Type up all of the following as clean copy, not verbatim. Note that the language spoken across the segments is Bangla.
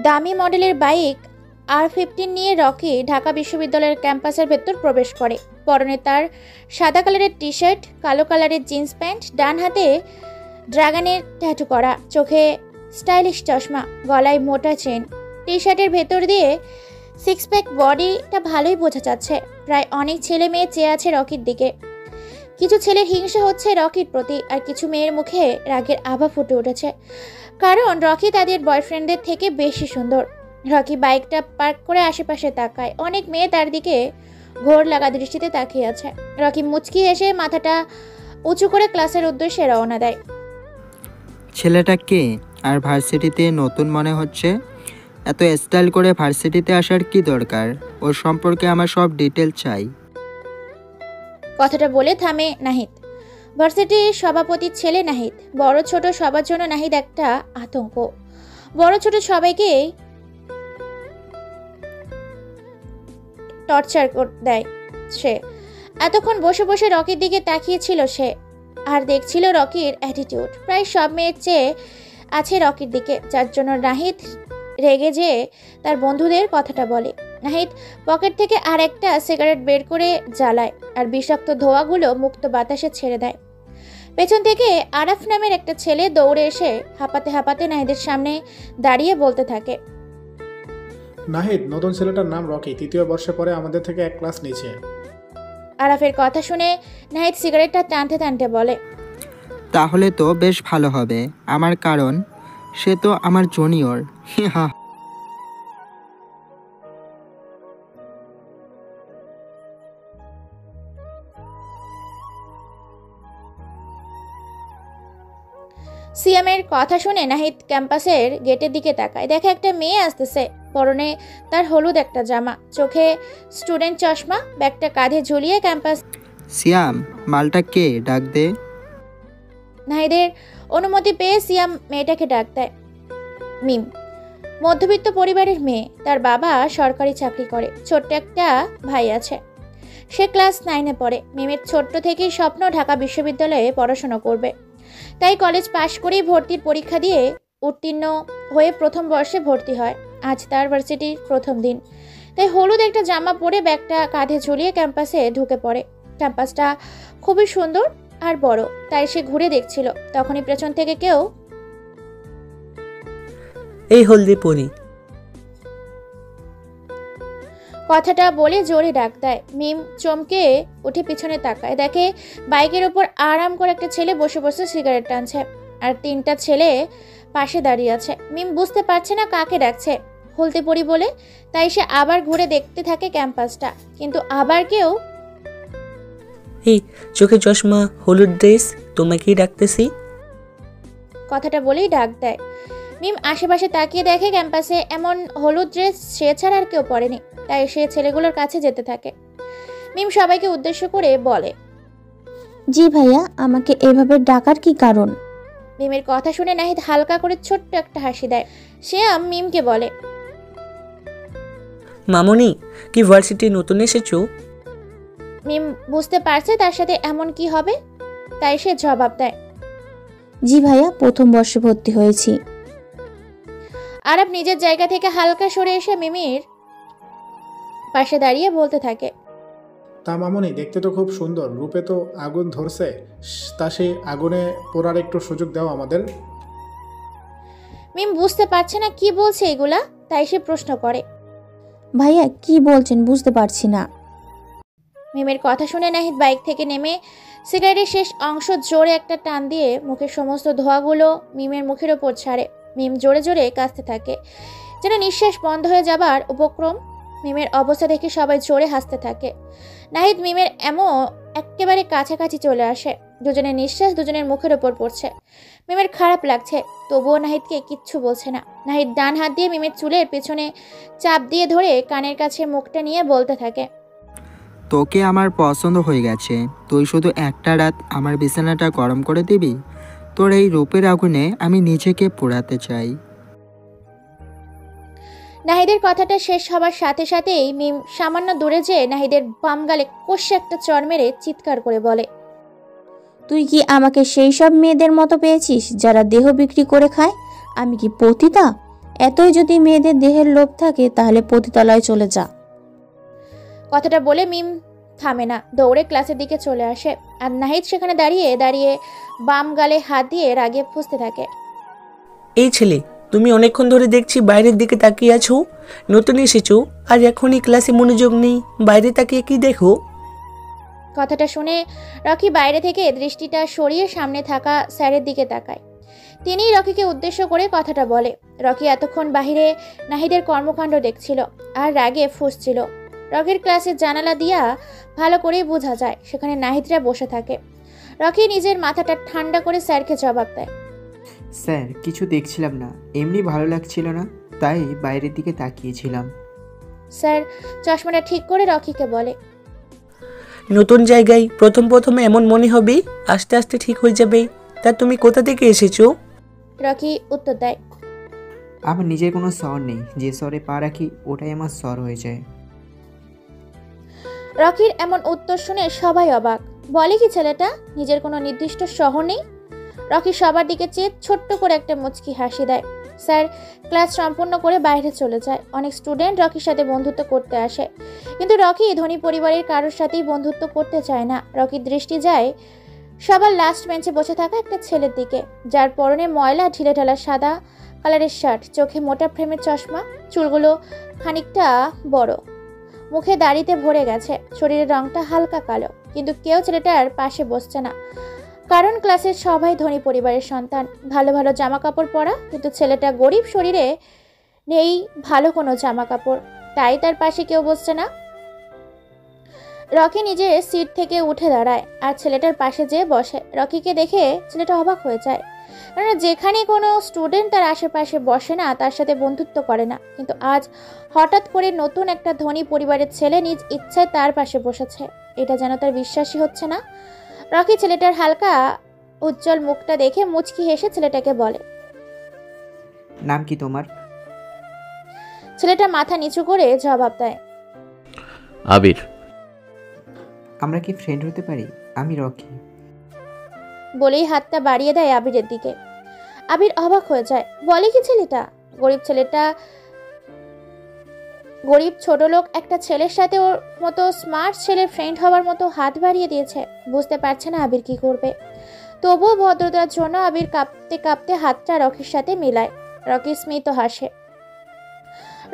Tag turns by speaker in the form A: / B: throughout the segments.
A: দামি মডেলের বাইক R15 নিয়ে রকি ঢাকা বিশ্ববিদ্যালয়ের ক্যাম্পাসের ভেতর প্রবেশ করে। পরনে তার সাদা কালারের টি শার্ট, কালো কালারের জিন্স প্যান্ট, ডান হাতে ড্রাগনের ট্যাটু করা, চোখে স্টাইলিশ চশমা, গলায় মোটা চেন। টি শার্টের ভেতর দিয়ে সিক্স প্যাক বডিটা ভালোই বোঝা যাচ্ছে। প্রায় অনেক ছেলে মেয়ে চেয়ে আছে রকির দিকে। কিছু ছেলের হিংসা হচ্ছে রকির প্রতি, আর কিছু মেয়ের মুখে রাগের আভা ফুটে উঠেছে, কারণ রকি তাদের বয়ফ্রেন্ডদের থেকে বেশি সুন্দর। রকি বাইকটা পার্ক করে আশেপাশে তাকায়। অনেক মেয়ে তার দিকে ঘোর লাগা দৃষ্টিতে তাকিয়ে আছে। রকি মুচকি এসে মাথাটা উঁচু করে ক্লাসের উদ্দেশ্যে রওনা দেয়।
B: ছেলেটা কে? আর ভার্সিটিতে নতুন মনে হচ্ছে। এত স্টাইল করে ভার্সিটিতে আসার কি দরকার? ওর সম্পর্কে আমার সব ডিটেল চাই।
A: কথাটা বলে থামে নাহিদ। ভার্সিটির সভাপতির ছেলে নাহিদ। বড় ছোট সবার জন্য নাহিদ একটা আতঙ্ক। বড় ছোট সবাইকে টর্চার দেয় সে। এতক্ষণ বসে বসে রকির দিকে তাকিয়েছিল সে, আর দেখছিল রকির অ্যাটিটিউড। প্রায় সব মেয়ের চেয়ে আছে রকির দিকে, যার জন্য নাহিদ রেগে যেয়ে তার বন্ধুদের কথাটা বলে। নাহিদ পকেট থেকে আর একটা সিগারেট বের করে জ্বালায়, আর বিষাক্ত ধোঁয়াগুলো মুক্ত বাতাসে ছেড়ে দেয়। পেছন থেকে আরাফ নামের একটা ছেলে দৌড়ে এসে হাঁপাতে হাঁপাতে নাহিদের সামনে দাঁড়িয়ে বলতে থাকে,
C: নাহিদ, নতুন ছেলেটার নাম রকি, 3য় বর্ষে পরে আমাদের থেকে এক ক্লাস নিচে।
A: আরাফের কথা শুনে নাহিদ সিগারেটটা টানতে টানতে বলে,
B: তাহলে তো বেশ ভালো হবে আমার, কারণ সে তো আমার জুনিয়র। হা।
A: সিয়ামের কথা শুনে নাহিদ ক্যাম্পাসের গেটের দিকে তাকায়। দেখে একটা মেয়ে আসতেছে। পরনে তার হলুদ একটা জামা, চোখে স্টুডেন্ট চশমা, ব্যাগটা কাঁধে ঝুলিয়ে ক্যাম্পাস।
B: সিয়াম, মালটা কে? ডাক দে।
A: নাহিদের অনুমতি পেয়ে সিয়াম মেয়েটাকে ডাক দেয়। মিম মধ্যবিত্ত পরিবারের মেয়ে। তার বাবা সরকারি চাকরি করে, ছোট্ট একটা ভাই আছে। সে ক্লাস 9-এ পড়ে। মিমের ছোট্ট থেকেই স্বপ্ন ঢাকা বিশ্ববিদ্যালয়ে পড়াশোনা করবে। তাই কলেজ পাশ করেই ভর্তির পরীক্ষা দিয়ে উত্তীর্ণ হয়ে প্রথম বর্ষে ভর্তি হয়। আজ তার ভার্সিটির প্রথম দিন, তাই হলুদ একটা জামা পরে ব্যাগটা কাঁধে ঝুলিয়ে ক্যাম্পাসে ঢুকে পড়ে। ক্যাম্পাসটা খুবই সুন্দর আর বড়, তাই সে ঘুরে দেখছিল। তখনই পেছন থেকে কেউ
D: এই হলদি পরি
A: কথাটা বলে জোরে ডাক দেয়। মিম চমকে উঠে পিছনে তাকায়। দেখে বাইকের উপর আরাম করে একটা ছেলে বসে বসে সিগারেট টানছে, আর 3টা ছেলে পাশে দাঁড়িয়ে আছে। মিম বুঝতে পারছে না কাকে ডাকছে, হলদে পরি বলে। তাই সে আবার ঘুরে দেখতে থাকে ক্যাম্পাসটা, কিন্তু আবার কেউ
D: এই চোখে চশমা, হলুদ ড্রেস, তোমাকেই ডাকতেছি।
A: কথাটা বলেই ডাক দেয়। মিম আশেপাশে তাকিয়ে দেখে ক্যাম্পাসে এমন হলুদ ড্রেস সে ছাড়া আর কেউ পরেনি। তাই সে ছেলেগুলোর কাছে যেতে থাকে। মিম সবাইকে উদ্দেশ্য করে বলে,
E: জি ভাইয়া, আমাকে এভাবে ডাকার কি কারণ?
A: মিমের কথা শুনে নাহিদ হালকা করে ছোট্ট একটা হাসি দেয়। সে মিমকে বলে,
D: মামনি, কি ভার্সিটি নতুন এসেছো?
A: মিম বুঝতে পারছে তার সাথে এমন কি হবে, তাই সে জবাব দেয়,
E: জি ভাইয়া, প্রথম বর্ষে ভর্তি হয়েছি।
A: আরব নিজের জায়গা থেকে হালকা সরে এসে মিমির পাশে দাঁড়িয়ে বলতে থাকে,
C: তা মামুনি, দেখতে তো খুব সুন্দর, রূপে তো আগুন ধরছে, তা সেই আগুনে পোড়ার একটু সুযোগ দাও আমাদের।
A: মিম বুঝতে পারছে না কি বলছে এগুলা, তাই সে প্রশ্ন করে,
E: ভাইয়া কি বলছেন বুঝতে পারছি না।
A: মিমের কথা শুনে নাহিদ বাইক থেকে নেমে সিগারেটের শেষ অংশ জোরে একটা টান দিয়ে মুখের সমস্ত ধোঁয়াগুলো মিমের মুখের ওপর ছাড়ে। মিম জোরে জোরে কাঁদতে থাকে, যেন নিঃশ্বাস বন্ধ হয়ে যাবার উপক্রম। মিমের অবস্থা দেখে সবাই জোরে হাসতে থাকে। নাহিদ মিমের একেবারে কাছাকাছি চলে আসে। দুজনের নিঃশ্বাস দুজনের মুখের ওপর পড়ছে। মিমের খারাপ লাগছে, তবুও নাহিদকে কিচ্ছু বলছে না। নাহিদ ডান হাত দিয়ে মিমের চুলের পেছনে চাপ দিয়ে ধরে কানের কাছে মুখটা নিয়ে বলতে থাকে,
B: তোকে আমার পছন্দ হয়ে গেছে। তুই শুধু একটা রাত আমার বিছানাটা গরম করে দিবি। তোর এই রূপের আগুনে আমি নিজেকে পোড়াতে চাই।
A: নাহিদের কথাটা শেষ হবার সাথে সাথেই মিম সামান্য দূরে যেয়ে নাহিদের বাম গালে কষে একটা চড় মেরে চিৎকার করে বলে,
E: তুই কি আমাকে সেই সব মেয়েদের মতো পেয়েছিস যারা দেহ বিক্রি করে খায়? আমি কি পতিতা? এতই যদি মেয়েদের দেহের লোভ থাকে তাহলে পতিতালয়ে চলে যা।
A: কথাটা বলে মিম থামে না, দৌড়ে ক্লাসের দিকে চলে আসে। আর নাহিদ সেখানে দাঁড়িয়ে দাঁড়িয়ে বাম গালে হাত দিয়ে রাগে ফুঁসতে থাকে।
D: এই ছেলে, তুমি অনেকক্ষণ ধরে দেখছি বাইরের দিকে তাকিয়ে আছো। নতুন এসেছো আর এখনই ক্লাসে মনোযোগ নেই, বাইরে তাকিয়ে কি দেখো?
A: কথাটা শুনে রকি বাইরে থেকে দৃষ্টিটা সরিয়ে সামনে থাকা স্যারের দিকে তাকায়। তিনিই রকিকে উদ্দেশ্য করে কথাটা বলে। রকি এতক্ষণ বাহিরে নাহিদের কর্মকাণ্ড দেখছিল আর রাগে ফুঁসছিল। রকির ক্লাসের জানালা দিয়া ভালো করেই বোঝা যায় সেখানে নাহিদরা বসে থাকে। রকি নিজের মাথাটা ঠান্ডা করে স্যারকে জবাব দেয়,
B: স্যার কিছু দেখছিলাম না, এমনি ভালো লাগছিল না, তাই বাইরের দিকে তাকিয়েছিলাম।
A: স্যার চশমাটা ঠিক করে রকিকে বলে,
D: নতুন জায়গায় প্রথমে এমন মনে হবে, আস্তে আস্তে ঠিক হয়ে যাবে। তা তুমি কোথা থেকে এসেছো?
A: রকি উত্তর দেয়,
B: আমার নিজের কোনো স্বর নেই, যে স্বরে পা রাখি ওটাই আমার স্বর হয়ে যায়।
A: রকির এমন উত্তর শুনে সবাই অবাক। বলে কি ছেলেটা, নিজের কোনো নির্দিষ্ট শহর নেই? রকি সবার দিকে চেয়ে ছোট্ট করে একটা মুচকি হাসি দেয়। স্যার ক্লাস সম্পূর্ণ করে বাইরে চলে যায়। অনেক স্টুডেন্ট রকির সাথে বন্ধুত্ব করতে আসে, কিন্তু রকি ধনী পরিবারের কারোর সাথেই বন্ধুত্ব করতে চায় না। রকির দৃষ্টি যায় সবার লাস্ট বেঞ্চে বসে থাকা একটা ছেলের দিকে, যার পরনে ময়লা ঢিলেঢালা সাদা কালারের শার্ট, চোখে মোটা ফ্রেমের চশমা, চুলগুলো খানিকটা বড়, মুখে দাড়িতে ভরে গেছে, শরীরের রংটা হালকা কালো। কিন্তু কেউ ছেলেটার পাশে বসছে না, কারণ ক্লাসের সবাই ধনী পরিবারের সন্তান, ভালো ভালো জামা কাপড় পরা, কিন্তু ছেলেটা গরিব, শরীরে নেই ভালো কোনো জামা কাপড়, তাই তার পাশে কেউ বসছে না। রকি নিজে সিট থেকে উঠে দাঁড়ায় আর ছেলেটার পাশে যেয়ে বসে। রকিকে দেখে ছেলেটা অবাক হয়ে যায়, কারণ যেখানে কোনো স্টুডেন্ট তার আশেপাশে বসে না তার সাথে বন্ধুত্ব করে না, কিন্তু আজ হঠাৎ করে নতুন একটা ধনী পরিবারের ছেলে নিজ ইচ্ছায় তার পাশে বসেছে। এটা যেন তার বিশ্বাসই হচ্ছে না। রকি ছেলেটার হালকা উজ্জ্বল মুখটা দেখে মুচকি হেসে ছেলেটাকে বলে,
B: নাম কি তোমার?
A: ছেলেটা মাথা নিচু করে জবাব দেয়,
F: আবির।
B: আমরা কি ফ্রেন্ড হতে পারি? আমি রকি।
A: বলেই হাতটা বাড়িয়ে দেয় আবিরের দিকে। আবির অবাক হয়ে যায়। বলে কি ছেলেটা, গরিব ছোট লোক একটা ছেলের সাথে ওর মতো স্মার্ট ছেলের ফ্রেন্ড হওয়ার মতো হাত বাড়িয়ে দিয়েছে। বুঝতে পারছে না আবির কি করবে। তবুও ভদ্রতার জন্য আবির কাঁপতে কাঁপতে হাতটা রকির সাথে মিলায়। রকি স্মিত হাসে।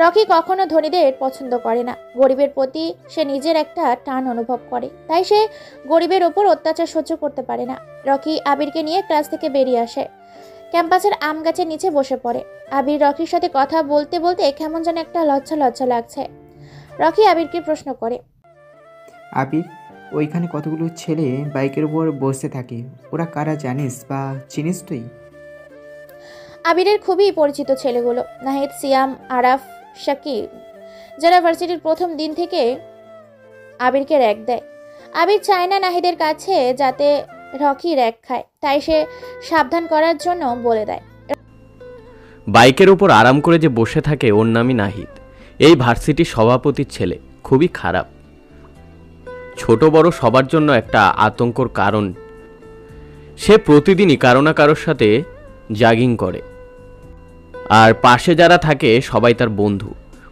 A: রকি কখনো ধনীদের পছন্দ করে না, গরিবের প্রতি সে নিজের একটা টান অনুভব করে, তাই সে গরিবের ওপর অত্যাচার সহ্য করতে পারে না। রকি আবিরকে নিয়ে ক্লাস থেকে বেরিয়ে আসে, ক্যাম্পাসের আম গাছের নিচে বসে পড়ে। আবির রকির সাথে কথা বলতে বলতে কেমন যেন একটা লজ্জা লজ্জা লাগছে। রকি আবিরকে প্রশ্ন করে,
B: আবির, ওইখানে কতগুলো ছেলে বাইকের উপর বসে থাকে, ওরা কারা জানিস বা চিনিস তুই?
A: আবিরের খুবই পরিচিত ছেলেগুলো, নাহিদ, সিয়াম, আরাফ, শাকিব, যারা ভার্সিটির প্রথম দিন থেকে আবিরকে র্যাক দেয়। আবির চায় না নাহিদের কাছে যাতে রকি র্যাক খায়, তাই সে সাবধান করার জন্য বলে দেয়,
F: বাইকের উপর আরাম করে যে বসে থাকে ওর নামই নাহিদ। এই ভার্সিটির সভাপতির ছেলে, খুবই খারাপ, ছোট বড় সবার জন্য একটা আতঙ্কর কারণ। সে প্রতিদিনই কারো না কারোর সাথে জাগিং করে, আর পাশে যারা থাকে সবাই তার বন্ধু,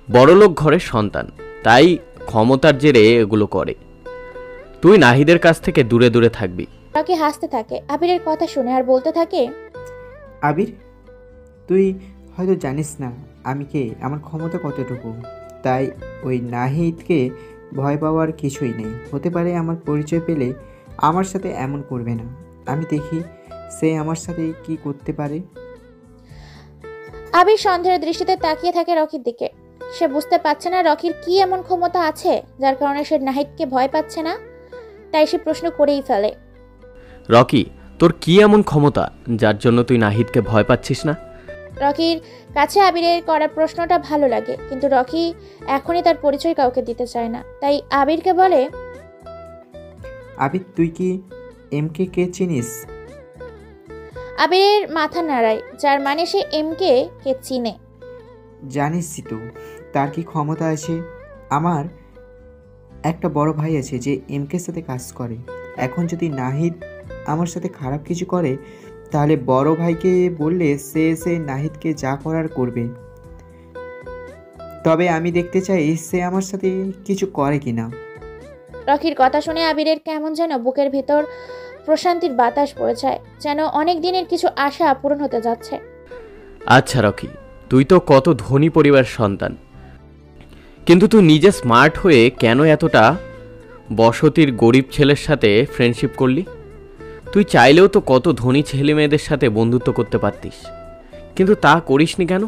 F: বড়লোক ঘরের সন্তান, তাই ক্ষমতার জেরে এগুলো করে। তুই নাহিদের কাছ থেকে দূরে দূরে থাকবি।
A: রকি হাসতে থাকে আবিরের কথা শুনে আর বলতে থাকে,
B: আবির, তুই হয়তো জানিস না আমি কে, আমার ক্ষমতা কতটুকু, তাই ওই নাহিদকে ভয় পাওয়ার কিছুই নেই। হতে পারে আমার পরিচয় পেলে আমার সাথে এমন করবে না, আমি দেখি সে আমার সাথে কি করতে পারে।
A: আবির সন্দেহের দৃষ্টিতে তাকিয়ে থাকে রকির দিকে। সে বুঝতে পারছে না রকির কি এমন ক্ষমতা আছে যার কারণে সে নাহিদকে ভয় পাচ্ছে না, তাই সে প্রশ্ন করেই ফেলে,
F: রকি, তোর কি এমন ক্ষমতা যার জন্য তুই নাহিদকে ভয় পাচ্ছিস না?
A: রকির কাছে আবিরের করা প্রশ্নটা ভালো লাগে, কিন্তু রকি এখনই তার পরিচয় কাউকে দিতে চায় না, তাই আবিরকে বলে,
B: আবির, তুই কি এমকে কে চিনিস?
A: আবিরের মাথা নাড়ায়, যার মানে সে এমকে কে চিনে।
B: জানিস তো তার কি ক্ষমতা আছে? আমার একটা বড় ভাই আছে যে এমকের সাথে কাজ করে। এখন যদি নাহিদ আমার সাথে খারাপ কিছু করে তাহলে বড় ভাইকে বললে সে নাহিদকে যা করার করবে। তবে আমি দেখতে চাই সে আমার সাথে কিছু করে কিনা।
A: রকির কথা শুনে আবিরের কেমন যেন বুকের ভিতর প্রশান্তির বাতাস বয়ে যায়, যেন অনেক দিনের কিছু আশা পূরণ হতে যাচ্ছে।
F: আচ্ছা রকি, তুই তো কত ধনী পরিবারের সন্তান, কিন্তু তুই নিজে স্মার্ট হয়ে কেন এতটা বসতির গরিব ছেলের সাথে ফ্রেন্ডশিপ করলি? তুই চাইলেও তো কত ধনী ছেলে মেয়েদের সাথে বন্ধুত্ব করতে পারতিস, কিন্তু তা করিসনি কেন?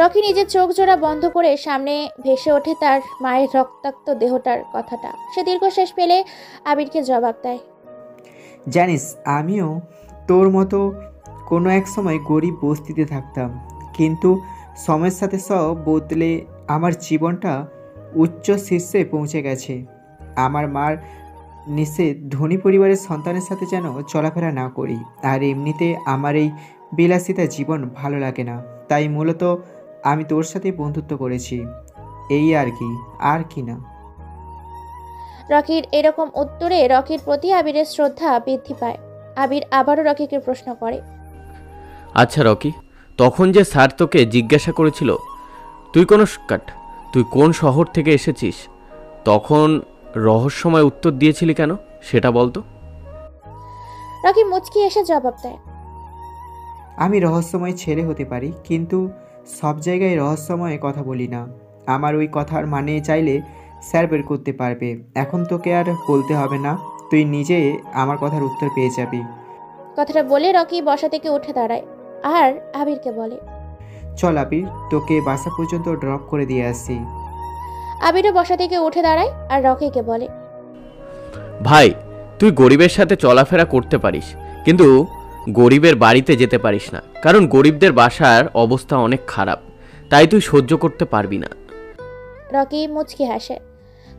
A: রকি নিজের চোখ জোড়া বন্ধ করে সামনে ভেসে ওঠে তার মায়ের রক্তাক্ত দেহটার কথাটা। সে দীর্ঘশ্বাস ফেলে আবিরকে জবাব দেয়,
B: জানিস আমিও তোর মতো কোনো এক সময় গরিব বস্তিতে থাকতাম, কিন্তু সময়ের সাথে সব বদলে আমার জীবনটা উচ্চ শীর্ষে পৌঁছে গেছে। আমার মার নিষেধ ধনী পরিবারের সন্তানের সাথে যেন চলাফেরা না করি, আর এমনিতে আমার এই বিলাসিতা জীবন ভালো লাগে না, তাই মূলত আমি তোর সাথে বন্ধুত্ব করেছি, এই আর কি না।
A: রকির এরকম উত্তরে রকির প্রতি আবিরের শ্রদ্ধা বৃদ্ধি পায়। আবির আবারও রকিকে প্রশ্ন করে,
F: আচ্ছা রকি, তখন যে স্যার তোকে জিজ্ঞাসা করেছিল তুই কোন শহর থেকে এসেছিস, তখন রহস্যময় উত্তর দিয়েছিলি কেন সেটা বলতো?
A: রকি মুচকি এসে জবাব দেয়,
B: আমি রহস্যময় ছেলে হতে পারি, কিন্তু সব জায়গায় রহস্যময় কথা বলি না। আমার ওই কথার মানে চাইলে স্যার বের করতে পারবে। এখন তোকে আর বলতে হবে না, তুই নিজে আমার কথার উত্তর পেয়ে যাবি।
A: কথাটা বলে রকি বসা থেকে উঠে দাঁড়ায় আর আবিরকে বলে,
B: চল আবির, তোকে বাসা পর্যন্ত ড্রপ করে দিয়ে আসি।
A: আবিরও বসা থেকে উঠে দাঁড়ায় আর রকিকে বলে,
F: ভাই, তুই গরিবের সাথে চলাফেরা করতে পারিস, কিন্তু গরিবের বাড়িতে যেতে পারিস না, কারণ গরিবদের বাসার অবস্থা অনেক খারাপ, তাই তুই সহ্য করতে পারবি না।
A: রকি মুচকি হাসে।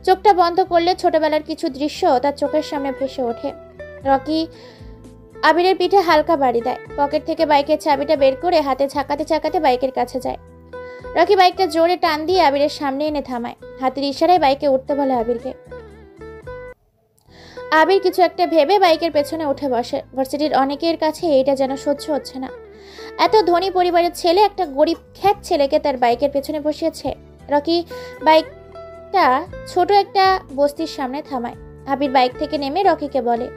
A: চোখটা বন্ধ করলে ছোটবেলার কিছু দৃশ্য তার চোখের সামনে ভেসে ওঠে। রকি আবিরের পিঠে হালকা বাড়ি দেয়, পকেট থেকে বাইকের চাবিটা বের করে হাতে ঝাঁকাতে ঝাঁকাতে বাইকের কাছে যায়। রকি বাইকটা জোরে টান দিয়ে আবিরের সামনে এনে থামায়, হাতের ইশারায় বাইকে উঠতে বলে আবিরকে। আবির কিছু একটা ভেবে বাইকের পেছনে উঠে বসে। ভার্সিটির অনেকের কাছে এটা যেন সহ্য হচ্ছে না, এত ধনী পরিবারের ছেলে একটা গরিব খ্যাত ছেলেকে তার বাইকের পেছনে বসিয়েছে। রকি বাইকটা ছোট একটা বস্তির সামনে থামায়। আবির বাইক থেকে নেমে রকিকে বলে,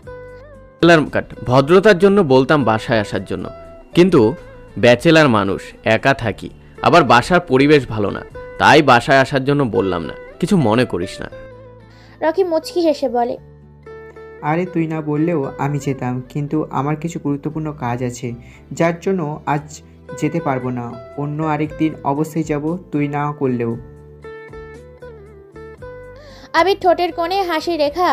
F: ভদ্রতার জন্য বলতাম বাসায় আসার জন্য, কিন্তু ব্যাচেলার মানুষ, একা থাকি, আবার বাসার পরিবেশ ভালো না, তাই বাসায় আসার জন্য বললাম না, কিছু মনে করিস না।
A: রকি মুচকি হেসে বলে,
B: আরে তুই না বললেও আমি যেতাম, কিন্তু আমার কিছু গুরুত্বপূর্ণ কাজ আছে যার জন্য আজ যেতে পারবো না। অন্য আরেক দিন অবশ্যই যাব, তুই না করলেও।
A: আবির ঠোঁটের কোণে হাসি রেখা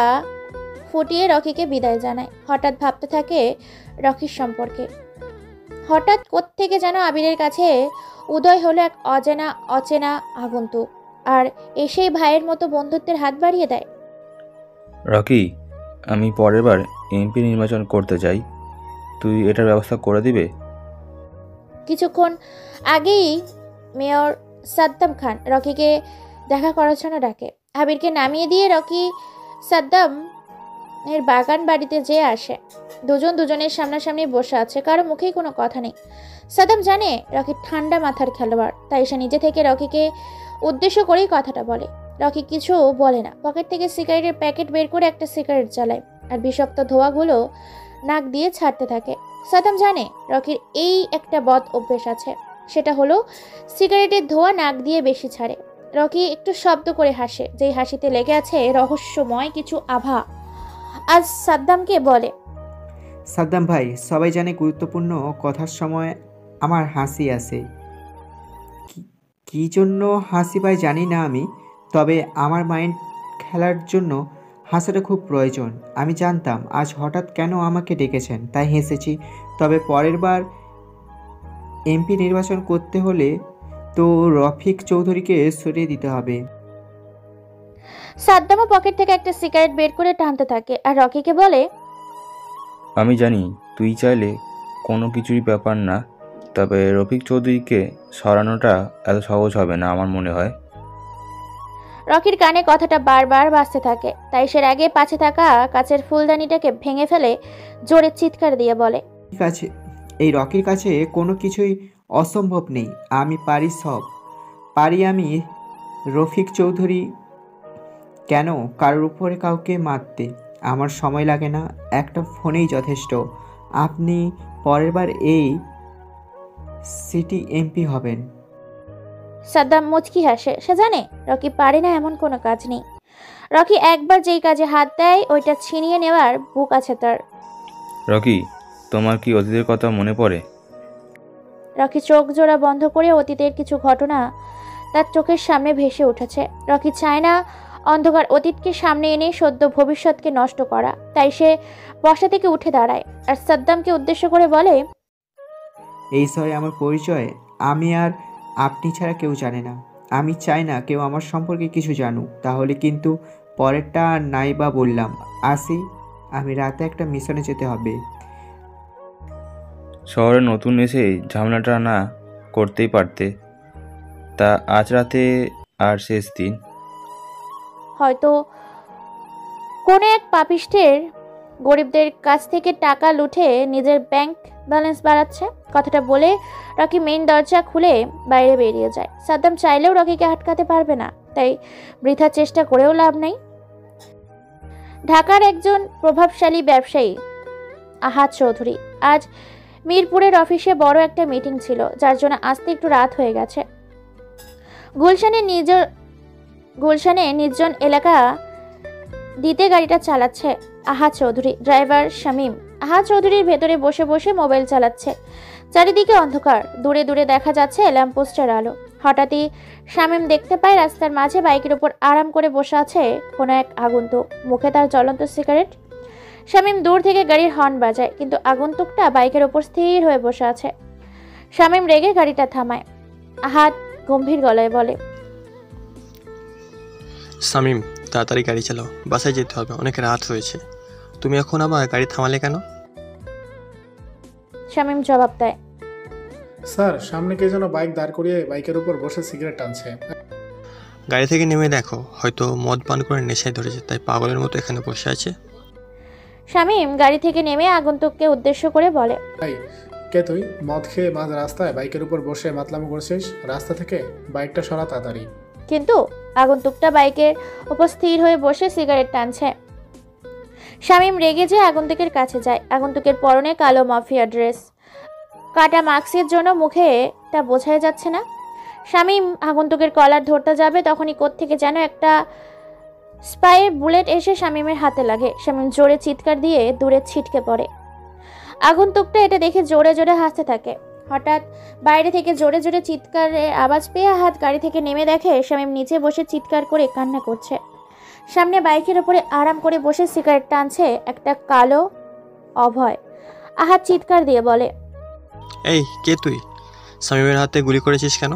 A: ফুটিয়ে রকিকে বিদায় জানায়। হঠাৎ ভাবতে থাকে রকির সম্পর্কে। হঠাৎ কোত্থেকে যেন আবিরের কাছে উদয় হলো এক অচেনা আগন্তুক, আর এসেই ভাইয়ের মতো বন্ধুত্বের হাত বাড়িয়ে দেয়।
G: রকি, আমি পরের বার এমপি নির্বাচন করতে চাই, তুই এটার ব্যবস্থা করে দিবে?
A: কিছুক্ষণ আগেই মেয়র সাদ্দাম খান রকিকে দেখা করার জন্য ডাকে। আবিরকে নামিয়ে দিয়ে রকি সাদ্দাম এর বাগান বাড়িতে যেয়ে আসে। দুজনের সামনাসামনি বসে আছে, কারো মুখেই কোনো কথা নেই। সাদ্দাম জানে রকি ঠান্ডা মাথার খেলোয়াড়, তাই সে নিজে থেকে রকিকে উদ্দেশ্য করেই কথাটা বলে। রকি কিছু বলে না, পকেট থেকে সিগারেটের প্যাকেট বের করে একটা সিগারেট জ্বালায় আর বিষাক্ত ধোঁয়াগুলো নাক দিয়ে ছাড়তে থাকে। সাদ্দাম জানে রকির এই একটা বদ অভ্যেস আছে, সেটা হলো সিগারেটের ধোঁয়া নাক দিয়ে বেশি ছাড়ে। রকি একটু শব্দ করে হাসে, যেই হাসিতে লেগে আছে রহস্যময় কিছু আভা। আজ সাদ্দামকে বলে,
B: সাদ্দাম ভাই, সবাই জানে গুরুত্বপূর্ণ কথার সময় আমার হাসি আসে। কী জন্য হাসি পাই জানি না আমি, তবে আমার মাইন্ড খেলার জন্য হাসাটা খুব প্রয়োজন। আমি জানতাম আজ হঠাৎ কেন আমাকে ডেকেছেন, তাই হেসেছি। তবে পরের বার এমপি নির্বাচন করতে হলে তো রফিক চৌধুরীকে সরিয়ে দিতে হবে।
A: সাদ্দামও পকেট থেকে একটা সিগারেট বের করে টানতে থাকে আর রকিকে বলে,
G: আমি জানি তুই চাইলে কোনো কিছুই ব্যাপার না, তবে রফিক চৌধুরীকে সরানোটা এত সহজ হবে না আমার মনে হয়।
A: রকির কানে কথাটা বারবার বাজতে থাকে, তাই সে আগে পাশে থাকা কাচের ফুলদানিটাকে ভেঙে ফেলে জোরে চিৎকার দিয়ে বলে,
B: ঠিক আছে, এই রকির কাছে কোনো কিছুই অসম্ভব নেই। আমি পারি, সব পারি। আমি রফিক চৌধুরী। কেন কারোর উপরে কাউকে মারতে আমার সময় লাগে না, একটা ফোনেই যথেষ্ট। আপনি পরের বার এই সিটি এমপি হবেন।
A: সাদ্দাম মুচকি হাসে। সে জানে রকি পারে না এমন কোনো কাজ নেই। রকি একবার যেই কাজে হাত দেয় ওইটা ছিনিয়ে নেওয়ার বুক আছে তার।
G: রকি, তোমার কি অতীতের কথা মনে পড়ে?
A: রকি চোখ জোড়া বন্ধ করে অতীতের কিছু ঘটনা তার চোখের সামনে ভেসে উঠেছে। রকি চায় না অন্ধকার অতীতকে সামনে এনে সদ্য ভবিষ্যৎকে নষ্ট করা, তাই সে বসা থেকে উঠে দাঁড়ায় আর সাদ্দামকে উদ্দেশ্য করে বলে,
B: এই শহরে আমার পরিচয় আমি আর আপনি ছাড়া কেউ জানে না। আমি চাই না কেউ আমার সম্পর্কে কিছু জানুক, তাহলে কিন্তু পরেরটা আর নাই বা বললাম। আসি, আমি রাতে একটা মিশনে যেতে হবে।
G: শহরে নতুন এসে ঝামেলাটা না করতেই পারতে। তা আজ রাতে আর শেষ দিন।
A: হয়তো কোনো এক পাপিষ্ঠের গরিবদের কাছ থেকে টাকা লুটে নিজের ব্যাংক ব্যালেন্স বাড়াচ্ছে। কথাটা বলে রকি মেইন দরজা খুলে বাইরে বেরিয়ে যায়। সাদ্দাম চাইলেও রকিকে আটকাতে পারবে না, তাই বৃথা চেষ্টা করেও লাভ নেই। ঢাকার একজন প্রভাবশালী ব্যবসায়ী আহাদ চৌধুরী আজ মিরপুরের অফিসে বড় একটা মিটিং ছিল, যার জন্য আসতে একটু রাত হয়ে গেছে। গুলশানে নির্জন এলাকা দিতে গাড়িটা চালাচ্ছে আহাদ চৌধুরী। ড্রাইভার শামীম আহাদ চৌধুরীর ভেতরে বসে বসে মোবাইল চালাচ্ছে। চারিদিকে অন্ধকার, দূরে দূরে দেখা যাচ্ছে ল্যাম্পপোস্টের আলো। হঠাৎই শামীম দেখতে পায় রাস্তার মাঝে বাইকের উপর আরাম করে বসে আছে কোনো এক আগন্তুক, মুখে তার জ্বলন্ত সিগারেট। শামীম দূর থেকে গাড়ির হর্ন বাজায়, কিন্তু আগন্তুকটা বাইকের উপর স্থির হয়ে বসে আছে। শামীম রেগে গাড়িটা থামায়। আহাদ গম্ভীর গলায় বলে,
H: শামীম, তাড়াতাড়ি গাড়ি চালাও, বাসায় যেতে হবে, অনেক রাত হয়েছে। তুমি এখন আবার গাড়ি থামালে কেন?
A: শামীম জবাব দেয়,
C: স্যার, সামনে কে যেন বাইক দাঁড় করিয়ে বাইকের উপর বসে সিগারেট টানছে।
H: গাড়ি থেকে নেমে দেখো, হয়তো মদ পান করে নেশায় ধরেছে, তাই পাগলের মতো এখানে বসে আছে।
A: শামীম গাড়ি থেকে নেমে আগন্তুককে উদ্দেশ্য করে বলে,
C: ভাই, কে তুই? মদ খেয়ে মাঝ রাস্তায় বাইকের উপর বসে মাতলামি করছিস? রাস্তা থেকে বাইকটা সরা তাড়াতাড়ি।
A: কিন্তু আগন্তুকটা বাইকের উপর স্থির হয়ে বসে সিগারেট টানছে। শামীম রেগে যেয়ে আগন্তুকের কাছে যায়। আগন্তুকের পরনে কালো মাফিয়া ড্রেস, কাটা মাস্কের জন্য মুখে তা বোঝাই যাচ্ছে না। শামীম আগন্তুকের কলার ধরতে যাবে, তখনই কোত্থেকে যেন একটা স্পাইয়ের বুলেট এসে শামীমের হাতে লাগে। শামীম জোরে চিৎকার দিয়ে দূরে ছিটকে পড়ে। আগন্তুকটা এটা দেখে জোরে জোরে হাসতে থাকে। হঠাৎ বাইরে থেকে জোরে জোরে চিৎকারের আওয়াজ পেয়ে আহাদ গাড়ি থেকে নেমে দেখে শামীম নিচে বসে চিৎকার করে কান্না করছে। সামনে বাইকের উপরে আরাম করে বসে সিগারেট টানছে একটা কালো অভয়। আহাদ চিৎকার দিয়ে বলে,
H: এই কে তুই? শামীমের হাতে গুলি করেছিস কেন?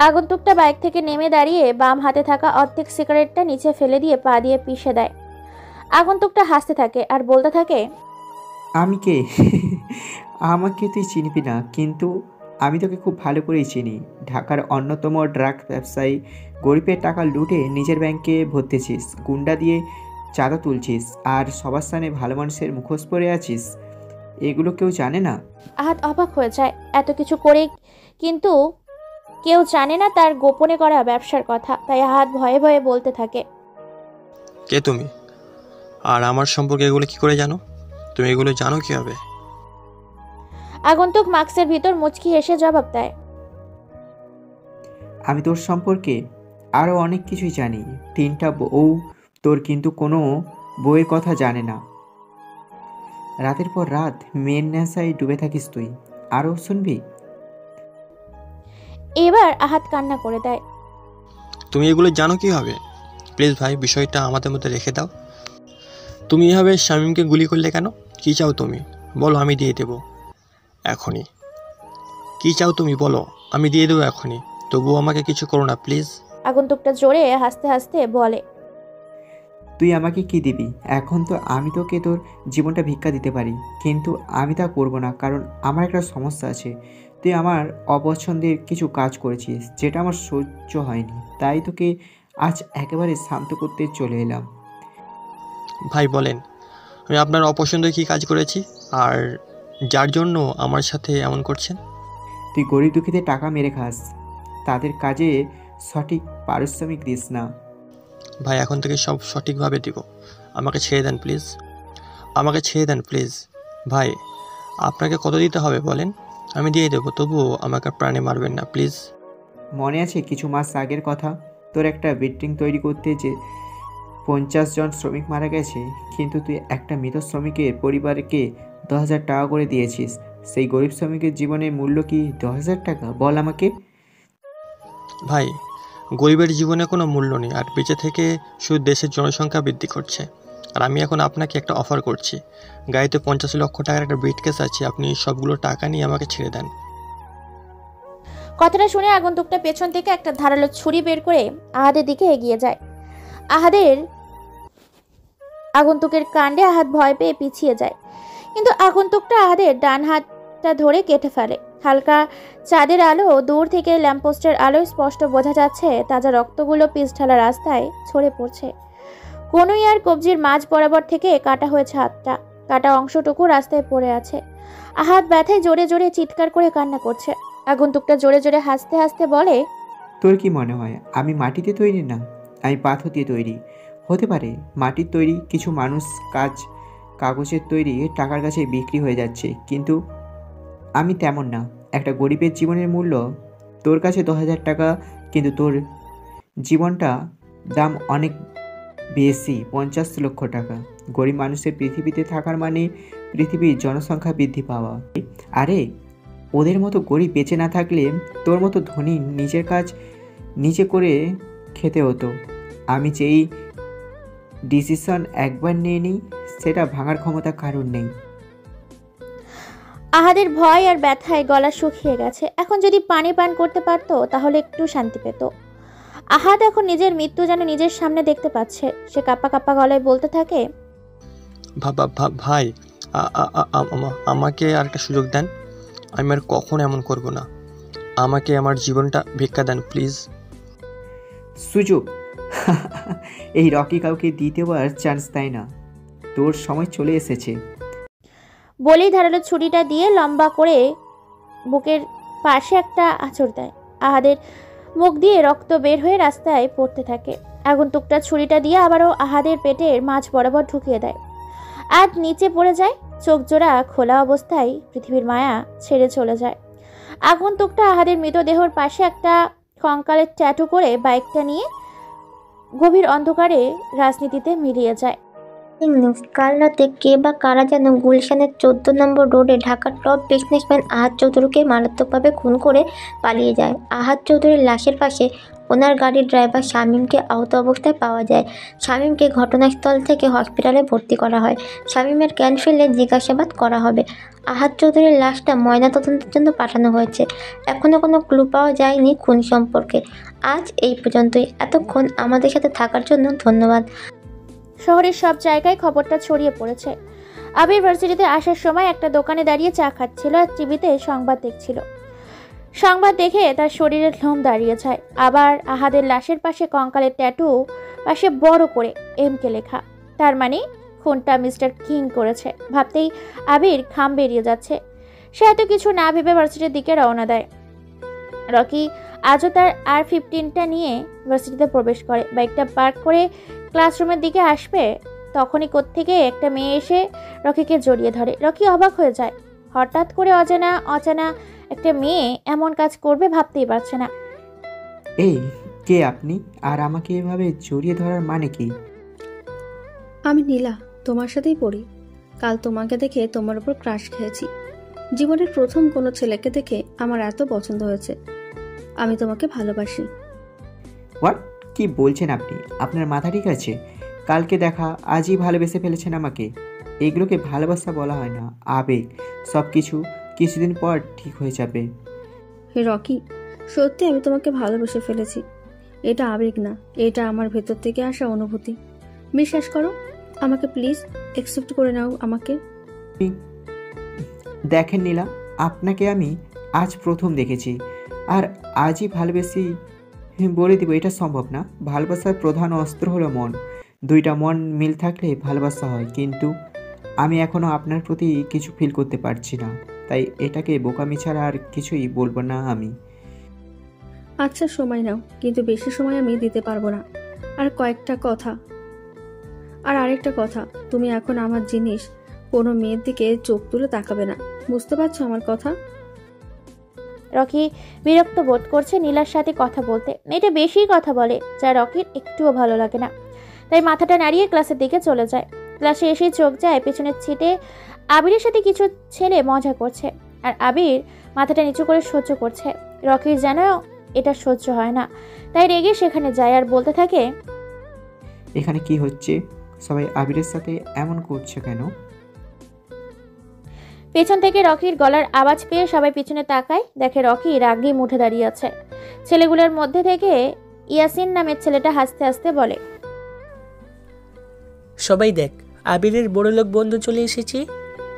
A: আগন্তুকটা বাইক থেকে নেমে দাঁড়িয়ে বাম হাতে থাকা অর্ধেক সিগারেটটা নিচে ফেলে দিয়ে পা দিয়ে পিষে দেয়। আগন্তুকটা হাসতে থাকে আর বলতে থাকে,
B: আমি কে? আমাকে তুই চিনবি না, কিন্তু আমি তোকে খুব ভালো করেই চিনি। ঢাকার অন্যতম ড্রাগ ব্যবসায়ী, গরিবের টাকা লুটে নিজের ব্যাংকে ভরতেছিস, গুন্ডা দিয়ে চাঁদা তুলছিস, আর সবার সামনে ভালো মানুষের মুখোশ পরে আছিস। এগুলো কেউ জানে না?
A: আহাদ অবাক হয়ে যায়। এত কিছু করে কিন্তু কেউ জানে না তার গোপনে করা ব্যবসার কথা, তাই আহাদ ভয়ে ভয়ে বলতে থাকে,
H: কে তুমি? আর আমার সম্পর্কে এগুলো কি করে জানো? তুমি এগুলো জানো কিভাবে?
A: আগন্তুক মাস্কের ভিতর মুচকি হেসে জবাব দেয়,
B: আমি তোর সম্পর্কে আরও অনেক কিছুই জানি। 3টা বউ তোর, কিন্তু কোনো বউয়ের কথা জানে না। রাতের পর রাত মেয়ের নেশায় ডুবে থাকিস তুই। আরও শুনবি?
A: এবার আহাদ কান্না করে দেয়।
H: তুমি এগুলো জানো কিভাবে? প্লিজ ভাই, বিষয়টা আমাদের মধ্যে রেখে দাও। তুমি এভাবে শামীমকে গুলি করলে কেন? কি চাও তুমি? বলো, আমি দিয়ে দেবো এখনই। কি চাও তুমি বলো, আমি দিয়ে দেবো এখনই। তবুও আমাকে কিছু করো না প্লিজ।
A: আগন্তুকটা জোরে হাসতে হাসতে বলে,
B: তুই আমাকে কি দিবি? এখন তো আমি তোকে তোর জীবনটা ভিক্ষা দিতে পারি, কিন্তু আমি তা করবো না, কারণ আমার একটা সমস্যা আছে। তুই আমার অপছন্দের কিছু কাজ করেছিস যেটা আমার সহ্য হয়নি, তাই তোকে আজ একেবারে শান্ত করতে চলে এলাম।
H: ভাই বলেন, আমি আপনার অপছন্দের কী কাজ করেছি আর যার জন্য আমার সাথে এমন করছেন?
B: তুই গরিব দুঃখীদের টাকা মেরে খাস, তাদের কাজে সঠিক পারিশ্রমিক দিস না।
H: ভাই এখন থেকে সব সঠিকভাবে দিব, আমাকে ছেড়ে দেন প্লিজ, আমাকে ছেড়ে দেন প্লিজ। ভাই আপনাকে কত দিতে হবে বলেন, আমি দিয়ে দেবো, তবুও আমাকে প্রাণে মারবেন না প্লিজ।
B: মনে আছে কিছু মাস আগের কথা, তোর একটা বিল্ডিং তৈরি করতে যে 50 জন শ্রমিক মারা গেছে, কিন্তু তুই একটা মৃত শ্রমিকের পরিবারকে 10,000 টাকা করে দিয়েছিস। সেই গরিব শ্রমিকের জীবনের মূল্য কি 10,000 টাকা? বল আমাকে।
H: ভাই গরিবের জীবনে কোনো মূল্য নেই, আর বেঁচে থেকে শুধু দেশের জনসংখ্যা বৃদ্ধি করছে। আর আমি এখন আপনাকে একটা অফার করছি, গাড়িতে 50 লক্ষ টাকার একটা ব্রিফকেস আছে, আপনি সবগুলো টাকা নিয়ে আমাকে ছেড়ে দেন।
A: কথাটা শুনে আগন্তুকটা পেছন থেকে একটা ধারালো ছুরি বের করে আহাদের দিকে এগিয়ে যায়। আগন্তুকের কাণ্ডে আহাদ ভয় পেয়ে পিছিয়ে যায়, কিন্তু আগন্তুকটা আহাদের ডান হাতটা ধরে কেটে ফেলে। হালকা চাঁদের আলো দূর থেকে ল্যাম্পপোস্টের আলোয় স্পষ্ট বোঝা যাচ্ছে তাজা রক্তগুলো পিচঢালা রাস্তায় ছড়ে পড়ছে। কনুই আর কবজির মাঝ বরাবর থেকে কাটা হয়েছে হাতটা, কাটা অংশটুকু রাস্তায় পড়ে আছে। আহাদ ব্যথায় জোরে জোরে চিৎকার করে কান্না করছে। আগন্তুকটা জোরে জোরে হাসতে হাসতে বলে,
B: তোর কি মনে হয় আমি মাটিতে তৈরি না? আমি পাথর দিয়ে তৈরি। হতে পারে মাটির তৈরি কিছু মানুষ কাগজের তৈরি টাকার কাছে বিক্রি হয়ে যাচ্ছে, কিন্তু আমি তেমন না। একটা গরিবের জীবনের মূল্য তোর কাছে 10,000 টাকা, কিন্তু তোর জীবনটা দাম অনেক বেশি, 50 লক্ষ টাকা। গরিব মানুষের পৃথিবীতে থাকার মানে পৃথিবীর জনসংখ্যা বৃদ্ধি পাওয়া। আরে ওদের মতো গরিব বেঁচে না থাকলে তোর মতো ধনী নিজের কাজ নিজে করে খেতে হতো। আমি যেই ডিসিশন একবার নিয়ে নিই সেটা ভাঙার ক্ষমতা কারোর নেই।
A: আহাদের ভয় আর ব্যথায় গলা শুকিয়ে গেছে। এখন যদি পানি পান করতে পারত তাহলে একটু শান্তি পেত। আহাদ এখন নিজের মৃত্যু যেন নিজের সামনে দেখতে পাচ্ছে। সে কাঁপা কাঁপা গলায় বলতে থাকে,
H: ভাই আমাকে আর একটা সুযোগ দেন, আমি আর কখনো এমন করব না, আমাকে আমার জীবনটা ভিক্ষা দেন প্লিজ।
B: সুযোগ? এই রকি কাউকে দ্বিতীয়বার চান্স দেয় না, তোর সময় চলে এসেছে।
A: বলেই ধারালো ছুরিটা দিয়ে লম্বা করে বুকের পাশে একটা আঁচড় দেয়। আহাদের মুখ দিয়ে রক্ত বের হয়ে রাস্তায় পড়তে থাকে। আগন্তুকটা ছুরিটা দিয়ে আবারও আহাদের পেটের মাঝ বরাবর ঢুকিয়ে দেয়। আজ নিচে পড়ে যায়, চোখ জোড়া খোলা অবস্থায় পৃথিবীর মায়া ছেড়ে চলে যায়। আগন্তুকটা আহাদের মৃতদেহর পাশে একটা কঙ্কালের ট্যাটু করে বাইকটা নিয়ে গভীর অন্ধকারে রাজনীতিতে মিলিয়ে যায়।
I: নিউজ, কাল রাতে কে বা কারা যেন গুলশানের 14 নম্বর রোডে ঢাকার টপ বিজনেসম্যান আহাদ চৌধুরীকে মারাত্মকভাবে খুন করে পালিয়ে যায়। আহাদ চৌধুরীর লাশের পাশে ওনার গাড়ির ড্রাইভার শামীমকে আহত অবস্থায় পাওয়া যায়। শামীমকে ঘটনাস্থল থেকে হসপিটালে ভর্তি করা হয়। শামীমের জ্ঞান ফিরলে জিজ্ঞাসাবাদ করা হবে। আহাদ চৌধুরীর লাশটা ময়নাতদন্তের জন্য পাঠানো হয়েছে। এখনও কোনো ক্লু পাওয়া যায়নি খুন সম্পর্কে। আজ এই পর্যন্তই। এতক্ষণ আমাদের সাথে থাকার জন্য ধন্যবাদ।
A: শহরের সব জায়গায় খবরটা ছড়িয়ে পড়েছে। আবির ভার্সিটিতে আসার সময় একটা দোকানে দাঁড়িয়ে চা খাচ্ছিল আর টিভিতে সংবাদ দেখছিল। সংবাদ দেখে তার শরীরের লোম দাঁড়িয়ে যায়। আবার আহাদের লাশের পাশে কঙ্কালের ট্যাটু পাশে বড় করে এমকে লেখা, তার মানে খুনটা মিস্টার কিং করেছে। ভাবতেই আবির ঘাম বেরিয়ে যাচ্ছে। সে এত কিছু না ভেবে ভার্সিটির দিকে রওনা দেয়। রকি আজও তার R15টা নিয়ে ভার্সিটিতে প্রবেশ করে। বাইকটা পার্ক করে ক্লাসরুমের দিকে আসবে, তখনই কোত্থেকে একটা মেয়ে এসে রকিকে জড়িয়ে ধরে। রকি অবাক হয়ে যায়। হঠাৎ করে অজানা একটা মেয়ে এমন কাজ করবে ভাবতেই পারছে না।
B: এই কে আপনি, আর আমাকে এভাবে জড়িয়ে ধরার মানে কি?
J: আমি নীলা, তোমার সাথেই পড়ি। কাল তোমাকে দেখে তোমার উপর ক্রাশ খেয়েছি। জীবনের প্রথম কোনো ছেলেকে দেখে আমার এত পছন্দ হয়েছে। আমি তোমাকে ভালোবাসি।
B: হোয়াট? কি বলছেন আপনি? আপনার মাথা ঠিক আছে? কালকে দেখা, আজই ভালোবেসে ফেলেছেন আমাকে? এগুলোকে ভালোবাসা বলা হয় না, আবেগ। সব কিছুদিন পর ঠিক হয়ে যাবে।
J: হে রকি, সত্যি আমি তোমাকে ভালোবেসে ফেলেছি। এটা আবেগ না, এটা আমার ভেতর থেকে আসা অনুভূতি। বিশ্বাস করো আমাকে, প্লিজ অ্যাকসেপ্ট করে নাও আমাকে।
B: দেখেন নীলা, আপনাকে আমি আজ প্রথম দেখেছি, আর আজই ভালোবেসি বলে দিব এটা সম্ভব না। ভালোবাসার প্রধান অস্ত্র হলো মন। দুইটা মন মিল থাকলে ভালোবাসা হয়, কিন্তু আমি এখনও আপনার প্রতি কিছু ফিল করতে পারছি না, তাই এটাকে বোকামি ছাড়া আর কিছুই বলবো না আমি।
J: আচ্ছা সময় নাও, কিন্তু বেশি সময় আমি দিতে পারবো না। আর আরেকটা কথা, তুমি এখন আমার জিনিস, কোনো মেয়ের দিকে চোখ তুলে তাকাবে না, বুঝতে পারছো আমার কথা?
A: রকি বিরক্ত বোধ করছে নীলার সাথে কথা বলতে। মেয়েটা বেশি কথা বলে, যা রকির একটুও ভালো লাগে না। তাই মাথাটা নাড়িয়ে ক্লাসের দিকে চলে যায়। ক্লাসে এসে চোখ যায় পেছনের সিটে আবিরের সাথে কিছু ছেলে মজা করছে, আর আবির মাথাটা নিচু করে সহ্য করছে। রকির যেন এটা সহ্য হয় না, তাই রেগে সেখানে যায় আর বলতে থাকে,
B: এখানে কি হচ্ছে? সবাই আবিরের সাথে এমন করছে কেন?
A: পেছন থেকে রকির গলার আওয়াজ পেয়ে সবাই পিছনে তাকায়, দেখে রকি রাগে মুঠে দাঁড়িয়ে আছে। ছেলেগুলোর মধ্যে থেকে ইয়াসিন নামের ছেলেটা হাসতে হাসতে বলে,
D: সবাই দেখ, আবিরের বড়লোক বন্ধু চলে এসেছে।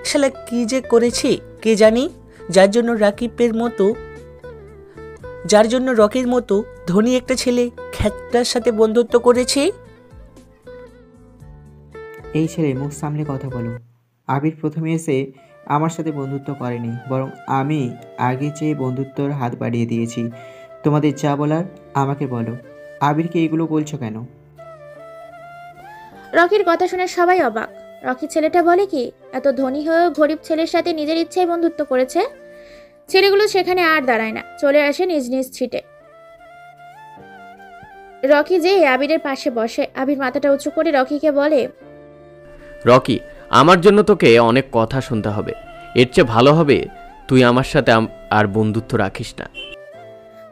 D: শালা কি যে করেছে কে জানি, যার জন্য রকির মতো ধনী একটা ছেলে খ্যাতটার সাথে বন্ধুত্ব করেছে।
B: এই ছেলে মুখ সামলে কথা বলো। আবির প্রথমে এসে আমার সাথে বন্ধুত্ব করেনি, বরং আমি আগে চেয়ে বন্ধুত্বর হাত বাড়িয়ে দিয়েছি। তোমাদের যা বলার আমাকে বলো। আবিরকে এগুলো বলছো কেন?
A: রকির কথা শুনে সবাই অবাক। রকি ছেলেটা বলে কি, এত ধনী হয়েও গরিব ছেলের সাথে নিজের ইচ্ছায় বন্ধুত্ব করেছে। ছেলেগুলো সেখানে আর দাঁড়ায় না, চলে আসে নিজ নিজ ছিটে। রকি যে আবিরের পাশে বসে। আবির মাথাটা উঁচু করে রকিকে বলে,
F: রকি, আমার জন্য তোকে অনেক কথা শুনতে হবে। এর চেয়ে ভালো হবে তুই আমার সাথে আর বন্ধুত্ব রাখিস না।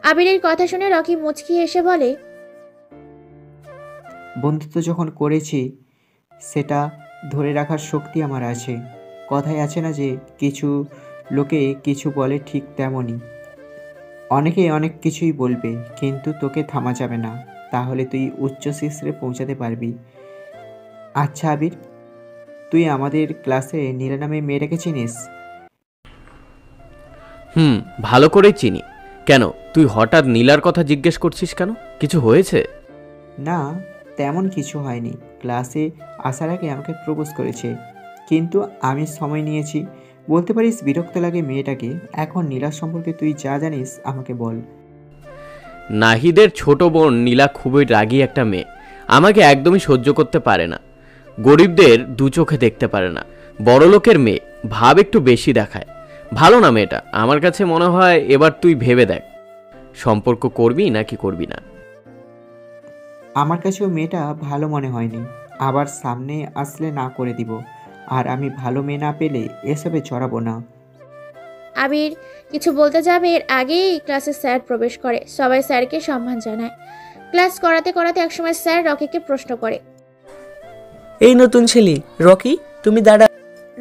A: আবিরের কথা শুনে রকি মুচকি এসে বলে,
B: বন্ধুত্ব যখন করেছি সেটা ধরে রাখার শক্তি আমার আছে। কথায় আছে না যে কিছু লোকে কিছু বলে, ঠিক তেমনই অনেকে অনেক কিছুই বলবে, কিন্তু তোকে থামা যাবে না, তাহলে তুই উচ্চ শিখরে পৌঁছাতে পারবি। আচ্ছা আবির, তুই আমাদের ক্লাসে নীলা নামে মেয়েটাকে চিনিস?
F: ভালো করেই চিনি। কেন, তুই হঠাৎ নীলার কথা জিজ্ঞেস করছিস কেন? কিছু হয়েছে?
B: না, তেমন কিছু হয়নি। ক্লাসে আসার আগে আমাকে প্রপোজ করেছে, কিন্তু আমি সময় নিয়েছি। বলতে পারিস বিরক্ত লাগে মেয়েটাকে। এখন নীলার সম্পর্কে তুই যা জানিস আমাকে বল।
F: নাহিদের ছোট বোন নীলা খুবই রাগী একটা মেয়ে। আমাকে একদমই সহ্য করতে পারে না। গরিবদের দু চোখে দেখতে পারে না। বড়লোকের মেয়ে ভাব একটু বেশি দেখায়। ভালো না মেয়েটা। আমার কাছে মনে হয় এবার তুই ভেবে দেখ, সম্পর্ক করবি নাকি করবি না।
B: আমার কাছেও মেয়েটা ভালো মনে হয়নি, আবার সামনে আসলে না করে দিব। আর আমি ভালো মেয়ে না পেলে এসবে চড়াবো না।
A: আবির কিছু বলতে যাবে এর আগেই ক্লাসে স্যার প্রবেশ করে। সবাই স্যারকে সম্মান জানায়। ক্লাস করাতে করাতে একসময় স্যার রকিকে প্রশ্ন করে,
D: এই নতুন ছেলে রকি, তুমি দাঁড়া।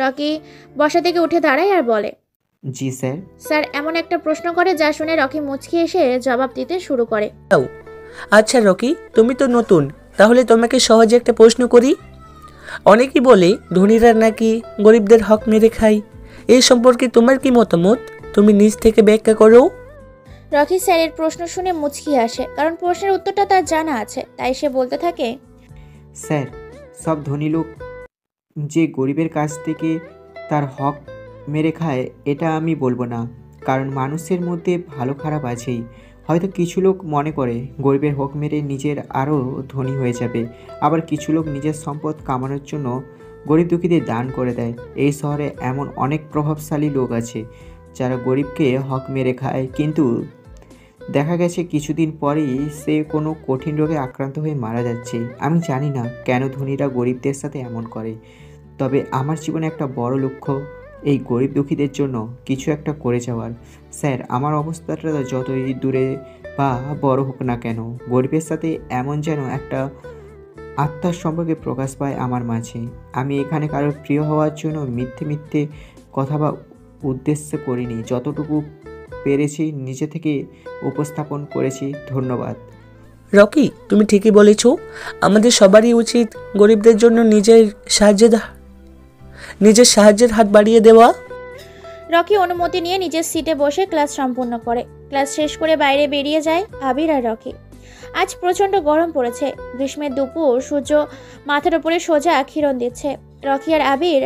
A: রকি বসা থেকে উঠে দাঁড়ায় আর বলে,
B: জি স্যার।
A: স্যার এমন একটা প্রশ্ন করে যা শুনে রকি মুচকি এসে জবাব দিতে শুরু করে।
D: আচ্ছা রকি, তুমি তো নতুন, তাহলে তোমাকে সহজে একটা প্রশ্ন করি। অনেকেই বলে ধনীরা নাকি গরিবদের হক মেরে খায়, এই সম্পর্কে তোমার কি মতামত? তুমি নিজ থেকে ব্যাখ্যা করো।
A: রকি স্যারের প্রশ্ন শুনে মুচকি আসে, কারণ প্রশ্নের উত্তরটা তার জানা আছে। তাই সে বলতে থাকে,
B: স্যার, সব ধনী লোক যে গরিবের কাছ থেকে তার হক মেরে খায় এটা আমি বলবো না, কারণ মানুষের মধ্যে ভালো খারাপ আছেই। হয়তো কিছু লোক মনে করে গরিবের হক মেরে নিজের আরও ধনী হয়ে যাবে, আবার কিছু লোক নিজের সম্পদ কামানোর জন্য গরিব দুঃখীদের দান করে দেয়। এই শহরে এমন অনেক প্রভাবশালী লোক আছে যারা গরিবকে হক মেরে খায়, কিন্তু দেখা গেছে কিছুদিন পরেই সে কোনো কঠিন রোগে আক্রান্ত হয়ে মারা যাচ্ছে। আমি জানি না কেন ধনীরা গরিবদের সাথে এমন করে, তবে আমার জীবনে একটা বড় লক্ষ্য এই গরিব দুঃখীদের জন্য কিছু একটা করে যাওয়ার। স্যার, আমার অবস্থাটা যতই দূরে বা বড় হোক না কেন, গরিবের সাথে এমন যেন একটা আত্মার সম্পর্কে প্রকাশ পায় আমার মাঝে। আমি এখানে কারোর প্রিয় হওয়ার জন্য মিথ্যে কথা বা উদ্দেশ্য করিনি, যতটুকু পেরেছি নিজে থেকে উপস্থাপন করেছি। ধন্যবাদ।
D: রকি, তুমি ঠিকই বলেছ। আমাদের সবারই উচিত গরিবদের জন্য নিজের সাহায্যের হাত বাড়িয়ে দেওয়া।
A: রকি অনুমতি নিয়ে নিজের সিটে বসে ক্লাস সম্পূর্ণ করে। ক্লাস শেষ করে বাইরে বেরিয়ে যায় আবির আর রকি। আজ প্রচণ্ড গরম পড়েছে। গ্রীষ্মের দুপুর, সূর্য মাথার উপরে সোজা কিরণ দিচ্ছে। রকি আর আবির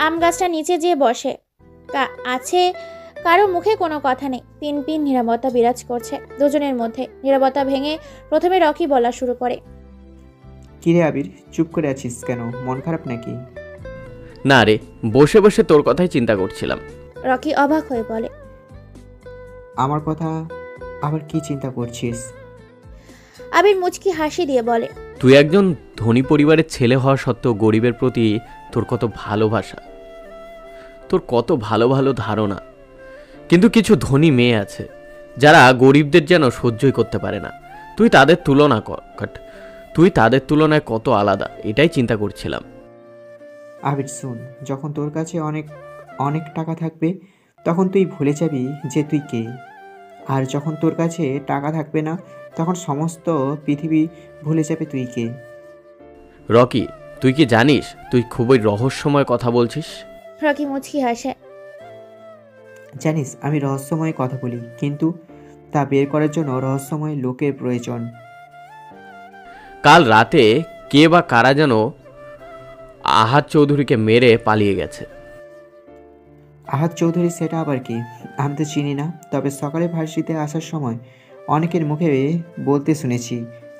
A: আম গাছটা নিচে যেয়ে বসে। আছে কারো মুখে কোনো কথা নেই। পিন নীরবতা বিরাজ করছে দুজনের মধ্যে। নীরবতা ভেঙে প্রথমে রকি বলা শুরু করে।
B: কিরে আবির, চুপ করে আছিস কেন? মন খারাপ নাকি?
F: না রে, বসে বসে তোর কথাই চিন্তা করছিলাম।
A: রকি অবাক হয়ে বলে,
B: আমার কথা আবার কি চিন্তা করছিস?
A: আবির মুচকি হাসি দিয়ে বলে,
F: তুই একজন ধনী পরিবারের ছেলে হওয়া সত্ত্বেও গরিবের প্রতি তোর কত ভালোবাসা, তোর কত ভালো ভালো ধারণা। কিন্তু কিছু ধনী মেয়ে আছে যারা গরিবদের যেন সহ্যই করতে পারে না। তুই তাদের তুলনায় কত আলাদা, এটাই চিন্তা করছিলাম।
B: আবির শোন, যখন তোর কাছে অনেক অনেক টাকা থাকবে তখন তুই ভুলে যাবি যে তুই কে। আর যখন তোর কাছে টাকা থাকবে না তখন সমস্ত পৃথিবী ভুলে যাবে তুই কে।
F: রকি, তুই কি জানিস তুই খুবই রহস্যময় কথা বলছিস?
A: রকি মুচকি হাসে।
B: জানিস, আমি রহস্যময় কথা বলি, কিন্তু তা বের করার জন্য রহস্যময় লোকের প্রয়োজন।
F: কাল রাতে কে বা কারা যেন আহাদ চৌধুরীকে মেরে পালিয়ে গেছে।
B: আহাদ চৌধুরী সেটা আবার কি? আমি তো চিনি না, তবে সকালে ভার্সিটিতে আসার সময় অনেকের মুখে বলতে শুনেছি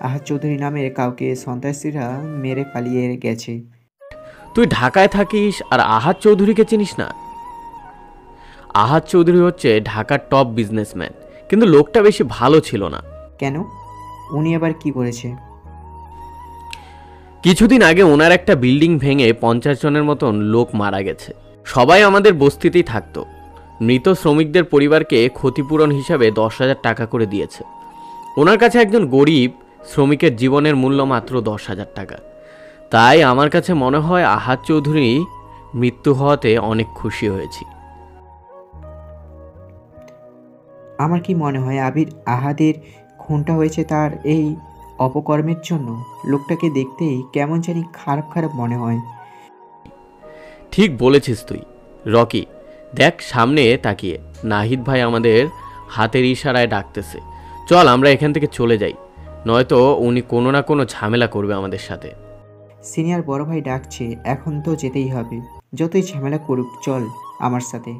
B: আহাদ চৌধুরী নামের কাউকে সন্ত্রাসীরা মেরে পালিয়ে গেছে।
F: তুই ঢাকায় থাকিস আর আহাদ চৌধুরীকে চিনিস না? আহাদ চৌধুরী হচ্ছে ঢাকার টপ বিজনেসম্যান, কিন্তু লোকটা বেশি ভালো ছিল না।
B: কেন? উনি আবার কি করেছে?
F: কিছুদিন আগে ওনার একটা বিল্ডিং ভেঙে 50 জনের মতন লোক মারা গেছে। সবাই আমাদের বস্তিতেই থাকতো। মৃত শ্রমিকদের পরিবারকে ক্ষতিপূরণ হিসাবে 10,000 টাকা করে দিয়েছে। ওনার কাছে একজন গরিব শ্রমিকের জীবনের মূল্য মাত্র 10,000 টাকা। তাই আমার কাছে মনে হয় আহাদ চৌধুরী মৃত্যু হওয়াতে অনেক খুশি হয়েছি।
B: আমার কি মনে হয় আবির, আহাদের খুনটা হয়েছে তার এই অপকর্মের জন্য। লোকটাকে দেখতেই কেমন জানি খারাপ খারাপ মনে হয়।
F: ঠিক বলেছিস তুই। রকি, দেখ সামনে তাকিয়ে, নাহিদ ভাই আমাদের হাতের ইশারায় ডাকতেছে। চল আমরা এখান থেকে চলে যাই, নয়তো উনি কোনো না কোনো ঝামেলা করবে আমাদের সাথে।
B: সিনিয়র বড় ভাই ডাকছে, এখন তো যেতেই হবে, যতই ঝামেলা করুক। চল আমার সাথে।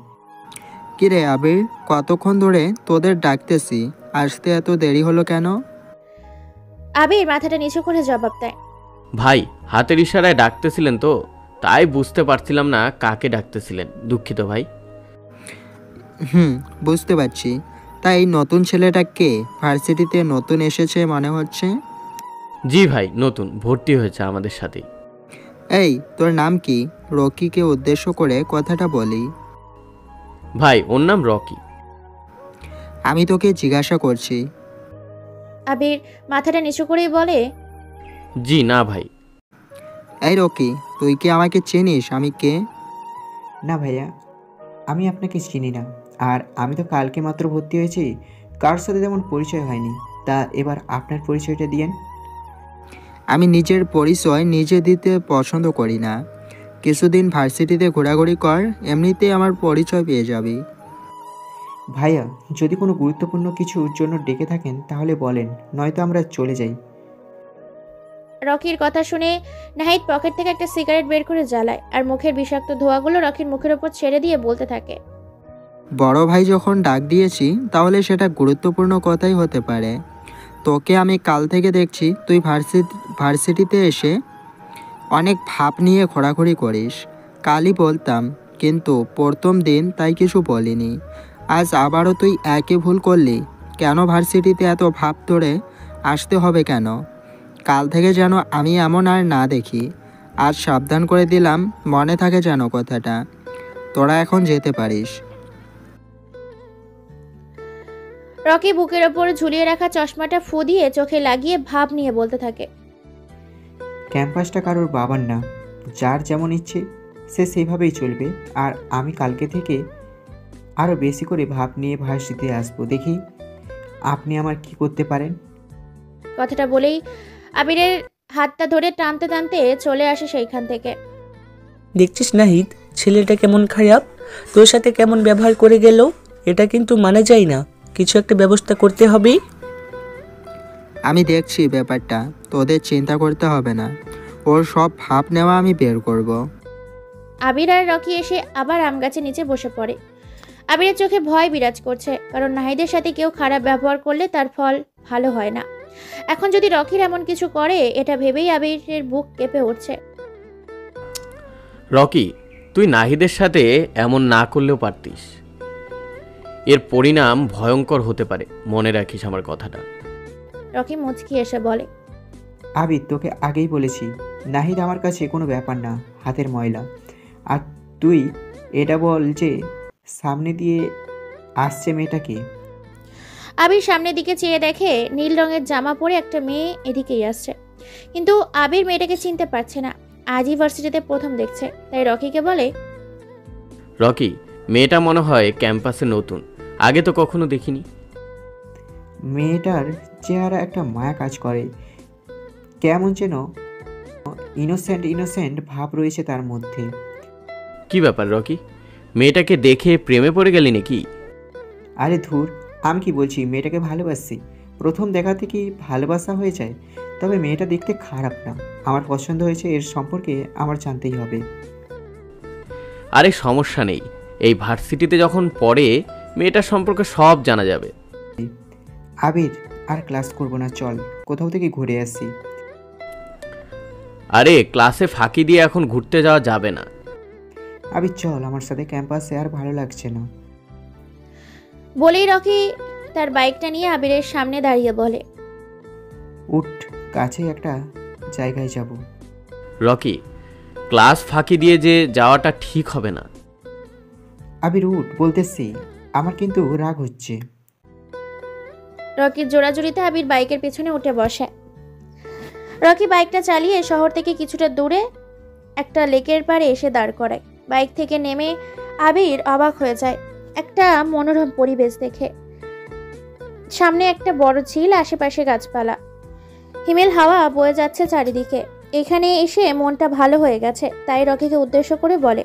K: কিরে আবির, কতক্ষণ ধরে তোদের ডাকতেছি, আসতে এত দেরি হলো কেন?
A: আবির মাথাটা নিচু করে জবাব দেয়,
F: ভাই হাতের ইশারায় ডাকতেছিলেন তো, তাই বুঝতে পারছিলাম না কাকে ডাকতেছিলেন। দুঃখিত ভাই।
K: বুঝতে পারছি। তাই নতুন ছেলেটা কে? ভার্সিটিতে নতুন এসেছে মনে হচ্ছে।
F: জি ভাই, নতুন ভর্তি হয়েছে আমাদের সাথেই।
K: এই, তোর নাম কি? রকিকে উদ্দেশ্য করে কথাটা বলি।
F: ভাই ওর নাম রকি।
K: আমি তোকে জিজ্ঞাসা করছি।
A: আবির মাথাটা নিচু করেই বলে,
F: জি না ভাই।
K: এই রকি, তুই কি আমাকে চিনিস? আমি কে?
B: না ভাইয়া, আমি আপনাকে চিনি না। আর আমি তো কালকে মাত্র ভর্তি হয়েছি, কার সাথে তেমন পরিচয় হয়নি। তা এবার আপনার পরিচয়টা দিয়েন।
K: আমি নিজের পরিচয় নিজে দিতে পছন্দ করি না। কিছুদিন ভার্সিটিতে ঘোরাঘুরি কর, এমনিতেই আমার পরিচয় পেয়ে যাবি।
B: ভাইয়া, যদি কোনো গুরুত্বপূর্ণ কিছুর জন্য ডেকে থাকেন তাহলে বলেন, নয়তো আমরা চলে যাই।
A: রকির কথা শুনে নাহিদ পকেট থেকে একটা সিগারেট বের করে জ্বালায় আর মুখের বিষাক্ত ধোঁয়াগুলো রকির মুখের উপর ছেড়ে দিয়ে বলতে থাকে,
K: বড় ভাই যখন ডাক দিয়েছি তাহলে সেটা গুরুত্বপূর্ণ কথাই হতে পারে। তোকে আমি কাল থেকে দেখছি তুই ভার্সিটিতে এসে অনেক ভাব নিয়ে ঘোরাঘুরি করিস। কালই বলতাম, কিন্তু প্রথম দিন তাই কিছু বলিনি। আজ আবারও তুই একই ভুল করলি। কেন ভার্সিটিতে এত ভাব ধরে আসতে হবে কেন? কাল থেকে যেন আমি এমন আর না দেখি। আজ সাবধান করে দিলাম, মনে থাকে যেন কথাটা। তোরা এখন যেতে পারিস।
A: রকি বুকের ওপর ঝুলিয়ে রাখা চশমাটা ফু দিয়ে চোখে লাগিয়ে ভাব নিয়ে বলতে থাকে,
B: ক্যাম্পাসটা কারোর বাবার না, যার যেমন ইচ্ছে সে সেইভাবেই চলবে। আর আমি কালকে থেকে আরও বেশি করে ভাব নিয়ে ভার্সিটিতে আসবো, দেখি আপনি আমার কি করতে পারেন।
A: কথাটা বলেই আবিরের হাতটা ধরে টানতে টানতে চলে আসে সেইখান থেকে।
D: দেখছিস নাহিদ, ছেলেটা কেমন খারাপ। তোর সাথে কেমন ব্যবহার করে গেল, এটা কিন্তু মানা যায় না। কিছু একটা ব্যবস্থা করতে হবে।
K: আমি দেখছি ব্যাপারটা, তোদের চিন্তা করতে হবে না। ওর সব ভাব নেওয়া আমি বের করব।
A: আবির আর রকি এসে আবার আম গাছের নিচে বসে পড়ে। আবিরের চোখে ভয় বিরাজ করছে, কারণ নাহিদের সাথে কেউ খারাপ ব্যবহার করলে তার ফল ভালো হয় না। এখন যদি রকির এমন কিছু করে, এটা ভেবেই আবিরের বুক কেঁপে উঠছে।
F: রকি, তুই নাহিদের সাথে এমন না করলেও পারতিস। এর পরিণাম ভয়ঙ্কর হতে পারে, মনে রাখিস আমার কথাটা।
A: রকি মুচকি এসে বলে,
B: আবির, তোকে আগেই বলেছি নাহিদ আমার কাছে কোনো ব্যাপার না, হাতের ময়লা। আর তুই এটা বল যে সামনে দিয়ে আসছে মেয়েটাকে।
A: আবির সামনের দিকে চেয়ে দেখে নীল রঙের জামা পরে একটা মেয়ে এদিকেই আসছে, কিন্তু আবির মেয়েটাকে চিনতে পারছে না। আজই ভার্সিটিতে প্রথম দেখছে, তাই রকিকে বলে,
F: রকি, মেয়েটা মনে হয় ক্যাম্পাসে নতুন, আগে তো কখনো দেখিনি।
B: মেয়েটার চেহারা একটা মায়া কাজ করে, কেমন যেন ইনোসেন্ট ভাব রয়েছে তার মধ্যে।
F: কি ব্যাপার রকি, মেয়েটাকে দেখে প্রেমে পড়ে গেলি নাকি?
B: আরে ধুর, আমি কি বলছি, মেয়েটাকে ভালোবাসছি। প্রথম দেখা থেকেই ভালোবাসা হয়ে যায়। তবে মেয়েটা দেখতে খারাপ না, আমার পছন্দ হয়েছে, এর সম্পর্কে আমার জানতেই হবে।
F: আরে সমস্যা নেই, এই ভার্সিটিতে যখন পড়ে মেয়েটার সম্পর্কে সব জানা যাবে।
B: আবির, আর ক্লাস করবো না, চল কোথাও থেকে ঘুরে আসি।
F: আরে ক্লাসে ফাঁকি দিয়ে এখন ঘুরতে যাওয়া যাবে না।
B: আবির চল আমার সাথে, ক্যাম্পাসে আর ভালো লাগছে না।
A: বলেই রকি তার বাইকটা নিয়ে আবিরের সামনে দাঁড়িয়ে বলে,
B: উঠ, কাছে একটা জায়গায় যাব।
F: রকি, ক্লাস ফাঁকি দিয়ে যে যাওয়াটা ঠিক হবে না।
B: আবির উঠ বলতেছি, আমার কিন্তু রাগ হচ্ছে।
A: রকির জোড়াজুড়িতে আবির বাইকের পেছনে উঠে বসে। রকি বাইকটা চালিয়ে শহর থেকে কিছুটা দূরে একটা লেকের পাড়ে এসে দাঁড় করায়। বাইক থেকে নেমে আবির অবাক হয়ে যায় একটা মনোরম পরিবেশ দেখে। সামনে একটা বড় ঝিল, আশেপাশে গাছপালা, হিমেল হাওয়া বয়ে যাচ্ছে চারিদিকে। এখানে এসে মনটা ভালো হয়ে গেছে, তাই রকিকে উদ্দেশ্য করে বলে,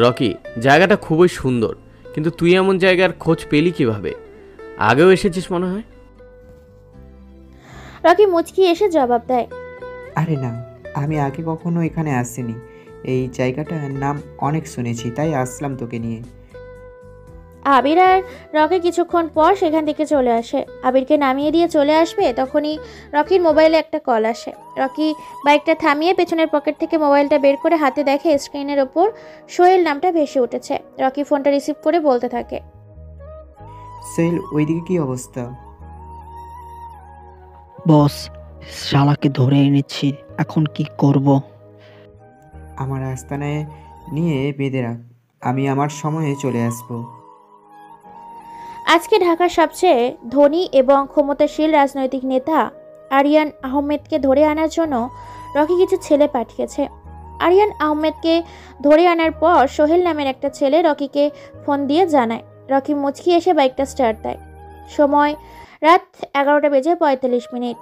F: রকি, জায়গাটা খুবই সুন্দর, কিন্তু তুই এমন জায়গার খোঁজ পেলি কিভাবে? আগেও এসেছিস মনে হয়।
A: রকি মুচকি এসে জবাব দেয়,
B: আরে না, আমি আগে কখনো এখানে আসিনি। এই জায়গাটার নাম অনেক শুনেছি, তাই আসলাম তোকে নিয়ে।
A: আবির আর রকি কিছুক্ষণ পর সেখান থেকে চলে আসে। আবিরকে নামিয়ে দিয়ে চলে আসবে, তখনই রকির মোবাইলে একটা কল আসে। রকি বাইকটা থামিয়ে পেছনের পকেট থেকে মোবাইলটা বের করে হাতে দেখে স্ক্রিনের ওপর সোহেল নামটা ভেসে উঠেছে। রকি ফোনটা রিসিভ করে বলতে থাকে,
B: সোহেল, ওইদিকে কি অবস্থা?
L: বস, শালাকে ধরে এনেছি, এখন কি করব?
B: আমার আস্তানায় নিয়ে বেঁধে রাখ, আমি আমার সময়ে চলে আসব।
A: আজকে ঢাকার সবচেয়ে ধনী এবং ক্ষমতাশীল রাজনৈতিক নেতা আরিয়ান আহমেদকে ধরে আনার জন্য রকি কিছু ছেলে পাঠিয়েছে। আরিয়ান আহমেদকে ধরে আনার পর সোহেল নামের একটা ছেলে রকিকে ফোন দিয়ে জানায়। রকি মুচকি এসে বাইকটা স্টার্ট দেয়। সময় রাত 11:45।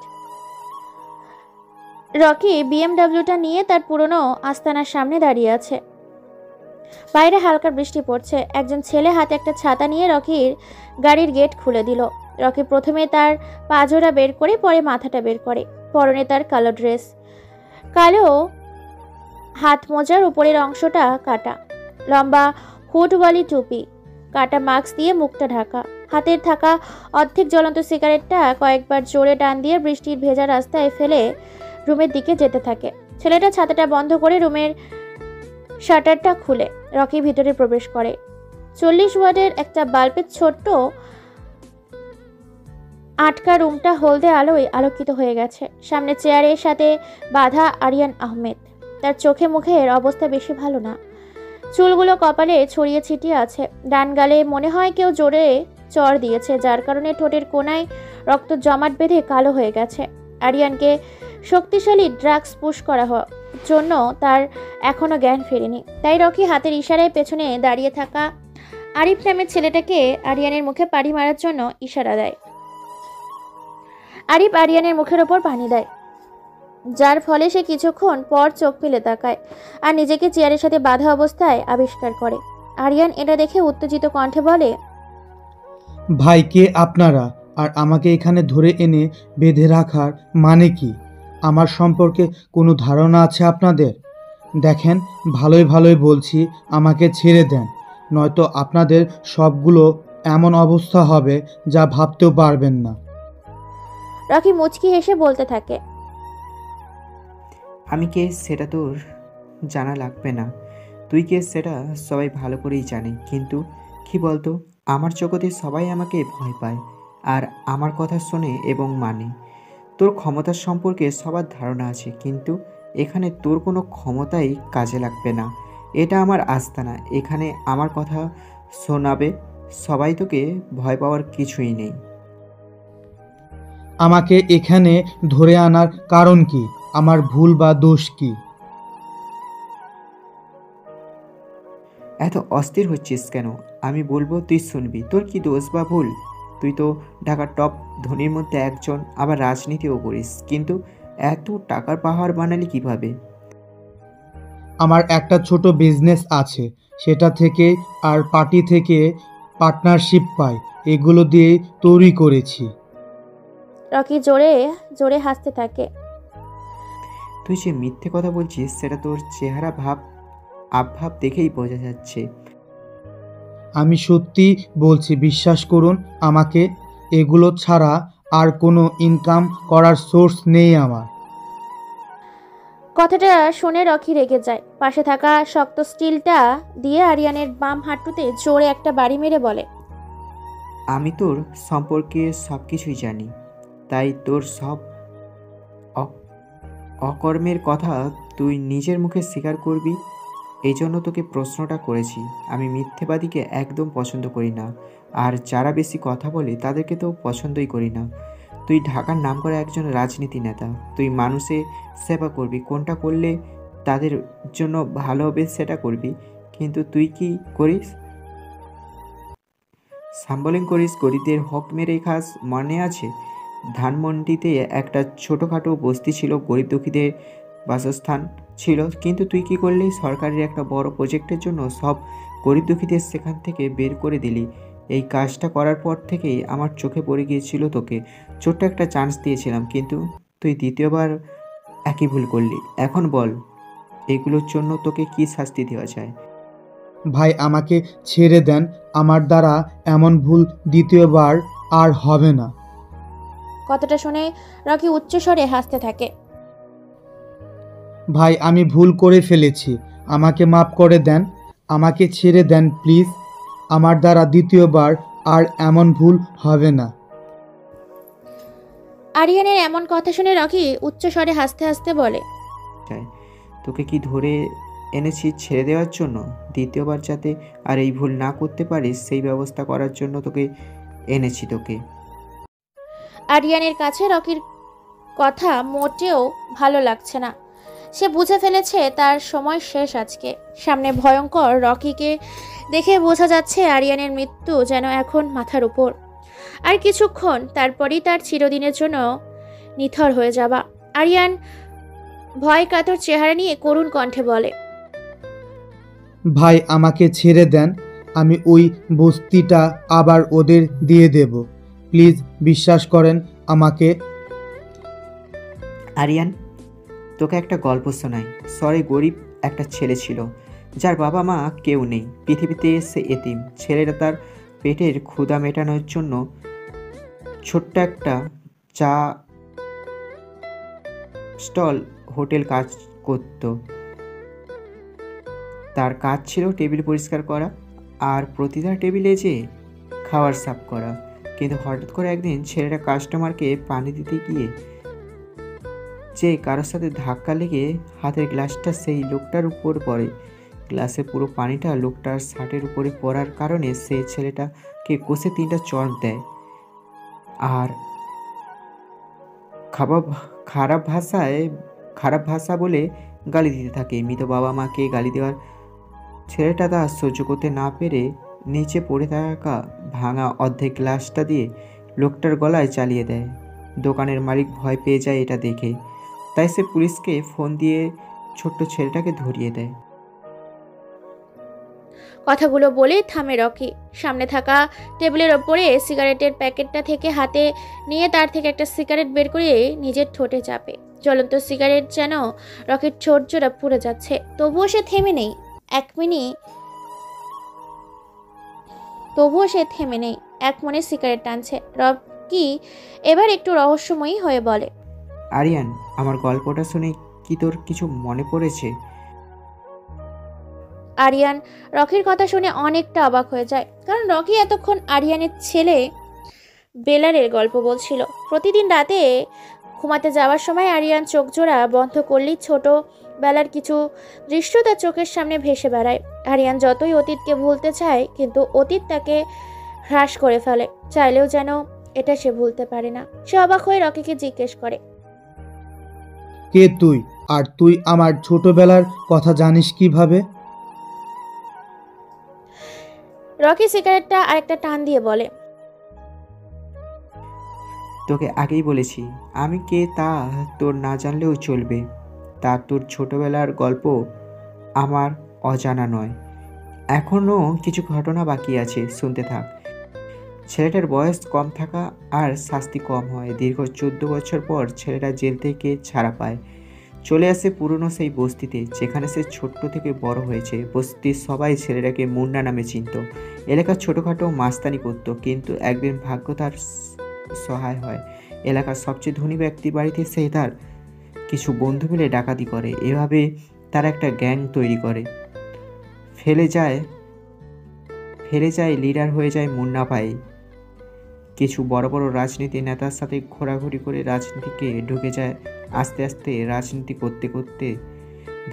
A: রকি বিএমডাব্লিউটা নিয়ে তার পুরনো আস্তানার সামনে দাঁড়িয়ে আছে। বাইরে হালকা বৃষ্টি পড়ছে। একজন ছেলে হাতে একটা ছাতা নিয়ে রকির গাড়ির গেট খুলে দিল। রকি প্রথমে তার পাজোড়া বের করে, পরে মাথাটা বের করে। পরনে তার কালো ড্রেস, কালো হাত মোজার উপরের অংশটা কাটা, লম্বা হুডওয়ালি টুপি, কাটা মাস্ক দিয়ে মুখটা ঢাকা। হাতের থাকা অর্ধেক জ্বলন্ত সিগারেটটা কয়েকবার জোরে টান দিয়ে বৃষ্টির ভেজা রাস্তায় ফেলে রুমের দিকে যেতে থাকে। ছেলেটা ছাতাটা বন্ধ করে রুমের শাটারটা খুলে রকি ভিতরে প্রবেশ করে। 40 ওয়াটের একটা বাল্বের ছোট্ট আটকা রুমটা হলদে আলোয় আলোকিত হয়ে গেছে। সামনে চেয়ারের সাথে বাঁধা আরিয়ান আহমেদ। তার চোখে মুখের অবস্থা বেশি ভালো না, চুলগুলো কপালে ছড়িয়ে ছিটিয়ে আছে। ডান গালে মনে হয় কেউ জোরে চড় দিয়েছে, যার কারণে ঠোঁটের কোনায় রক্ত জমাট বেঁধে কালো হয়ে গেছে। আরিয়ানকে শক্তিশালী ড্রাগস পুশ করা জন্য তার এখনো জ্ঞান ফেরেনি, তাই রকি হাতের ইশারায় পেছনে দাঁড়িয়ে থাকা আরিফ নামের ছেলেটাকে আরিয়ানের মুখে পানি মারার জন্য ইশারা দেয়। আরিফ আরিয়ানের মুখের ওপর পানি দেয়। যার ফলে সে কিছুক্ষণ পর চোখ ফেলে তাকায় আর নিজেকে চেয়ারের সাথে বাঁধা অবস্থায় আবিষ্কার করে। আরিয়ান এটা দেখে উত্তেজিত কণ্ঠে বলে,
M: ভাই কে আপনারা, আর আমাকে এখানে ধরে এনে বেঁধে রাখার মানে কি? আমার সম্পর্কে কোনো ধারণা আছে আপনাদের? দেখেন, ভালোই ভালোই বলছি, আমাকে ছেড়ে দেন, নয়তো আপনাদের সবগুলো এমন অবস্থা হবে যা ভাবতেও পারবেন না।
A: রকি মুচকি হেসে বলতে থাকে,
B: আমি কে সেটা তোর জানা লাগবে না। তুই কে সেটা সবাই ভালো করেই জানে। কিন্তু কি বলতো, আমার জগতে সবাই আমাকে ভয় পায় আর আমার কথা শোনে এবং মানে। তোর ক্ষমতার সম্পর্কে সবার ধারণা আছে, কিন্তু এখানে তোর কোনো ক্ষমতাই কাজে লাগবে না। এটা আমার আস্তানা, এখানে আমার কথা শোনাবে সবাই, তোকে ভয় পাওয়ার কিছুই নেই।
M: আমাকে এখানে ধরে আনার কারণ কি? আমার ভুল বা দোষ কি?
B: এত অস্থির হচ্ছিস কেন? আমি বলবো, তুই শুনবি। তোর কি দোষ বা ভুল? তুই তো ঢাকার টপ ধনীর মধ্যে একজন, আবার রাজনীতিও করিস, কিন্তু এত টাকার পাহাড় বানালি কিভাবে?
M: আমার একটা ছোট বিজনেস আছে, সেটা থেকে আর পার্টি থেকে পার্টনারশিপ পাই, এগুলো দিয়ে তৈরি করেছি।
A: রকি জোরে জোরে হাসতে থাকে।
B: তুই যে মিথ্যে কথা বলছিস সেটা তোর চেহারা আবভাব দেখেই বোঝা যাচ্ছে।
M: আমি সত্যি বলছি, বিশ্বাস করুন আমাকে, এগুলো ছাড়া আর কোনো ইনকাম করার সোর্স নেই আমার।
A: কথাটা শুনে রকি রেগে যায়। পাশে থাকা শক্ত স্টিলটা দিয়ে আরিয়ানের বাম হাঁটুতে জোরে একটা বাড়ি মেরে বলে,
B: আমি তোর সম্পর্কে সব কিছুই জানি, তাই তোর সব অকর্মের কথা তুই নিজের মুখে স্বীকার করবি। এই জন্য তোকে প্রশ্নটা করেছি। আমি মিথ্যেবাদীকে একদম পছন্দ করি না, আর যারা বেশি কথা বলে তাদেরকে তো পছন্দই করি না। তুই ঢাকার নাম করা একজন রাজনীতি নেতা, তুই মানুষের সেবা করবি, কোনটা করলে তাদের জন্য ভালো হবে সেটা করবি, কিন্তু তুই কি করিস? সাম্বলিং করিস, গরিবদের হক মেরে খাস। মনে আছে ধানমন্ডিতে একটা ছোটোখাটো বস্তি ছিল, গরিব দুঃখীদের বাসস্থান ছিল, কিন্তু তুই কি করলি? সরকারের একটা বড় প্রজেক্টের জন্য সব গরিব দুঃখীদের সেখান থেকে বের করে দিলি। এই কাজটা করার পর থেকেই আমার চোখে পড়ে গিয়েছিল তোকে। ছোট্ট একটা চান্স দিয়েছিলাম, কিন্তু তুই দ্বিতীয়বার একই ভুল করলি। এখন বল, এগুলোর জন্য তোকে কি শাস্তি দেওয়া যায়?
M: ভাই আমাকে ছেড়ে দেন, আমার দ্বারা এমন ভুল দ্বিতীয়বার আর হবে না।
A: কথাটা শুনে রকি উচ্চস্বরে হাসতে থাকে।
M: ভাই আমি ভুল করে ফেলেছি, আমাকে মাফ করে দেন, আমাকে ছেড়ে দেন প্লিজ, আমার দ্বারা দ্বিতীয়বার আর এমন ভুল হবে না।
A: আরিয়ানের এমন কথা শুনে রকি উচ্চস্বরে হাসতে হাসতে বলে,
B: তোকে কি ধরে এনেছি ছেড়ে দেওয়ার জন্য? দ্বিতীয়বার যাতে আর এই ভুল না করতে পারিস সেই ব্যবস্থা করার জন্য তোকে এনেছি। তোকে
A: আরিয়ানের কাছে রকির কথা মোটেও ভালো লাগছে না। সে বুঝে ফেলেছে তার সময় শেষ আজকে। সামনে ভয়ঙ্কর রকিকে দেখে বোঝা যাচ্ছে আরিয়ানের মৃত্যু যেন এখন মাথার উপর। আর কিছুক্ষণ তারপরই তার চিরদিনের জন্য নিথর হয়ে যাবা। আরিয়ান ভয় কাতর চেহারা নিয়ে করুণ কণ্ঠে বলে,
M: ভাই আমাকে ছেড়ে দেন, আমি ওই বস্তিটা আবার ওদের দিয়ে দেব, প্লিজ বিশ্বাস করেন আমাকে।
B: আরিয়ান, তোকে একটা গল্প শোনাই। শহরে গরিব একটা ছেলে ছিল, যার বাবা মা কেউ নেই। পৃথিবীতে এসে এতিম। ছেলেটা তার পেটের ক্ষুধা মেটানোর জন্য ছোট্ট একটা চা স্টল হোটেল কাজ করত। তার কাজ ছিল টেবিল পরিষ্কার করা আর প্রতিটা টেবিলে যে খাবার সার্ভ করা। কিন্তু হঠাৎ করে একদিন ছেলেটা কাস্টমারকে পানি দিতে গিয়ে যে কারোর সাথে ধাক্কা লেগে হাতের গ্লাসটা সেই লোকটার উপর পড়ে। গ্লাসের পুরো পানিটা লোকটার শার্টের উপরে পড়ার কারণে সে ছেলেটাকে কষে 3টা চড় দেয় আর খারাপ ভাষা বলে গালি দিতে থাকে। মৃত বাবা মাকে গালি দেওয়ার ছেলেটা তা সহ্য করতে না পেরে নিচে পড়ে থাকা ভাঙা অর্ধেক গ্লাসটা দিয়ে লোকটার গলায় চালিয়ে দেয়। দোকানের মালিক ভয় পেয়ে যায় এটা দেখে। তাই সে পুলিশকে ফোন দিয়ে ছোট্ট ছেলেটাকে ধরিয়ে দেয়।
A: কথাগুলো বলে থামে রকি। সামনে থাকা টেবিলের ওপরে সিগারেটের প্যাকেটটা থেকে হাতে নিয়ে তার থেকে একটা সিগারেট বের করে নিজের ঠোঁটে চাপে। জ্বলন্ত সিগারেট যেন রকির ঠোঁট জোড়া পুড়ে যাচ্ছে, তবুও সে থেমে নেই। এক মনে সিগারেট টানছে। রকি এবার একটু রহস্যময়ী হয়ে বলে,
B: আরিয়ান, আমার গল্পটা শুনে কি তোর কিছু মনে পড়েছে?
A: আরিয়ান রকির কথা শুনে অনেকটা অবাক হয়ে যায়, কারণ রকি এতক্ষণ আরিয়ানের ছেলে বেলারের গল্প বলছিল। প্রতিদিন রাতে ঘুমাতে যাওয়ার সময় আরিয়ান চোখ জোড়া বন্ধ করলেই ছোটবেলার কিছু দৃশ্য তার চোখের সামনে ভেসে বেড়ায়। আরিয়ান যতই অতীতকে ভুলতে চায়, কিন্তু অতীত তাকে হ্রাস করে ফেলে, চাইলেও যেন এটা সে ভুলতে পারে না। সে অবাক হয়ে রকিকে জিজ্ঞেস করে,
M: কে তুই? আর তুই আমার ছোটবেলার কথা জানিস কিভাবে?
A: রকি সিগারেটটা আরেকটা টান দিয়ে বলে,
B: তোকে আগেই বলেছি আমি কে তা তোর না জানলেও চলবে। তা তোর ছোটবেলার গল্প আমার অজানা নয়। এখনও কিছু ঘটনা বাকি আছে, শুনতে থাক। ছেলেটার বয়স কম থাকা আর শাস্তি কম হয়। দীর্ঘ 14 বছর পর ছেলেটা জেল থেকে ছাড়া পায়, চলে আসে পুরনো সেই বস্তিতে যেখানে সে ছোট্ট থেকে বড় হয়েছে। বস্তির সবাই ছেলেটাকে মুন্না নামে চিনত। এলাকার ছোটোখাটো মাস্তানি করত, কিন্তু একদিন ভাগ্য তার সহায় হয়। এলাকার সবচেয়ে ধনী ব্যক্তির বাড়িতে সে তার কিছু বন্ধু মিলে ডাকাতি করে। এভাবে তারা একটা গ্যাং তৈরি করে। ফেলে যায় লিডার হয়ে যায় মুন্না ভাই। কিছু বড় বড় রাজনীতি নেতার সাথে ঘোরাঘুরি করে রাজনীতিকে ঢুকে যায়। আস্তে আস্তে রাজনীতি করতে করতে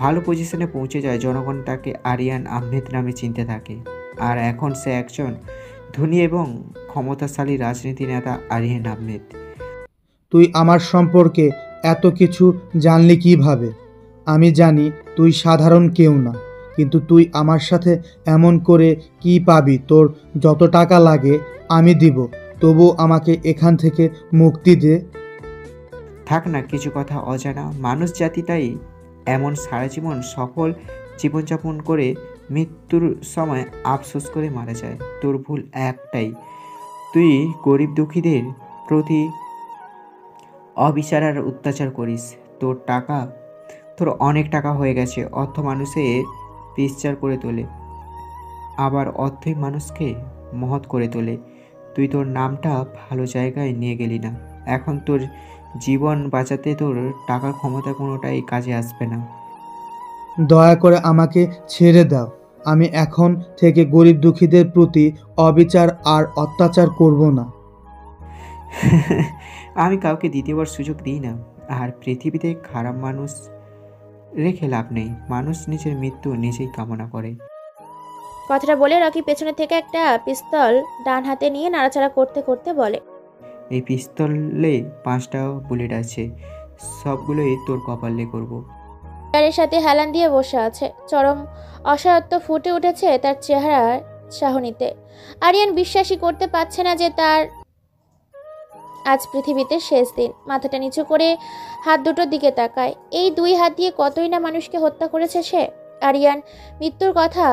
B: ভালো পজিশনে পৌঁছে যায়। জনগণ তাকে আরিয়ান আহমেদ নামে চিনতে থাকে। আর এখন সে একজন ধনী এবং ক্ষমতাশালী রাজনীতি নেতা আরিয়ান আহমেদ।
M: তুই আমার সম্পর্কে এত কিছু জানলি কিভাবে? আমি জানি তুই সাধারণ কেউ না, কিন্তু তুই আমার সাথে এমন করে কি পাবি? তোর যত টাকা লাগে আমি দিব, তবু আমাকে এখান থেকে মুক্তি দে।
B: থাক না কিছু কথা অজানা। মানুষ জাতিটাই এমন, সারা জীবন সফল জীবনযাপন করে মৃত্যুর সময় আফসোস করে মারা যায়। তোর ভুল একটাই, তুই গরিব দুঃখীদের প্রতি অবিচার আর অত্যাচার করিস। তোর অনেক টাকা হয়ে গেছে। অর্থ মানুষের বিচার করে তোলে, আবার অর্থই মানুষকে মহৎ করে তোলে। তুই তোর নামটা ভালো জায়গায় নিয়ে গেলি না। এখন তোর জীবন বাঁচাতে তোর টাকার ক্ষমতা কোনোটাই কাজে আসবে না।
M: দয়া করে আমাকে ছেড়ে দাও। আমি এখন থেকে গরিব দুঃখীদের প্রতি অবিচার আর অত্যাচার করব না।
B: আমি কাউকে দ্বিতীয়বার সুযোগ দিই না। আর পৃথিবীতে খারাপ মানুষ রেখে লাভ নেই। মানুষ নিজের মৃত্যু নিজেই কামনা করে।
A: কথাটা বলে রকি পেছনে থেকে একটা পিস্তল ডান হাতে নিয়ে নাড়াচাড়া করতে করতে বলে,
B: এই পিস্তলে 5টা বুলেট আছে, সবগুলোই তোর কপালে করব।
A: এর সাথে হেলান দিয়ে বসে আছে। চরম অসহায়ত্ব ফুটে উঠেছে তার চেহারার চাহনিতে। আরিয়ান বিশ্বাসই করতে পারছে না যে তার আজ পৃথিবীতে শেষ দিন। মাথাটা নিচু করে হাত দুটোর দিকে তাকায়। এই 2 হাত দিয়ে কতই না মানুষকে হত্যা করেছে সে। আরিয়ান মৃত্যুর কথা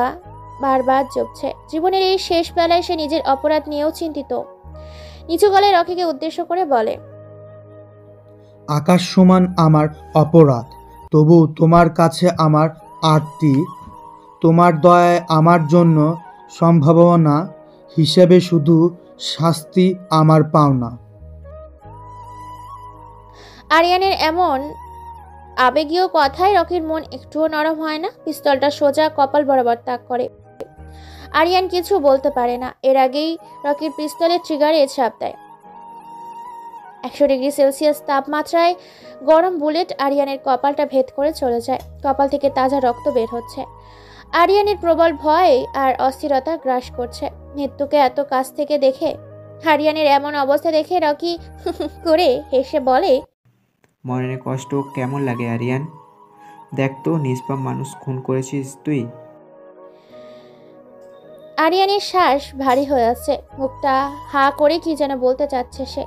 A: বারবার জপছে। জীবনের এই শেষ বেলায় সে নিজের অপরাধ নিয়েও চিন্তিত। নিচু গলায় রকিকে উদ্দেশ্য করে বলে,
M: আকাশ সমান আমার অপরাধ, তবু তোমার কাছে আমার আরতি। তোমার দয়ায় আমার জন্য সম্ভাবনা হিসেবে শুধু শাস্তি আমার পাওনা।
A: আরিয়ানের এমন আবেগীয় কথায় রকির মন একটুও নরম হয় না। পিস্তলটা সোজা কপাল বরাবর তাক করে। আরিয়ান কিছু বলতে পারে না। এর আগেই রকির পিস্তলের ট্রিগারে চাপ দেয়। 100 ডিগ্রি সেলসিয়াস তাপমাত্রায় গরম বুলেট আরিয়ানের কপালটা ভেদ করে চলে যায়। কপাল থেকে তাজা রক্ত বের হচ্ছে। আরিয়ানের প্রবল ভয় আর অস্থিরতা গ্রাস করছে। মৃত্যুকে এত কাছ থেকে দেখে, আরিয়ানের এমন অবস্থা দেখে রকি করে হেসে বলে,
B: মনে কষ্ট কেমন লাগে আরিয়ান? দেখ তো, নিষ্পাপ মানুষ খুন করেছিস তুই।
A: আরিয়ানের শ্বাস ভারী হয়ে আছে। মুখটা হা করে কি যেন বলতে চাচ্ছে সে।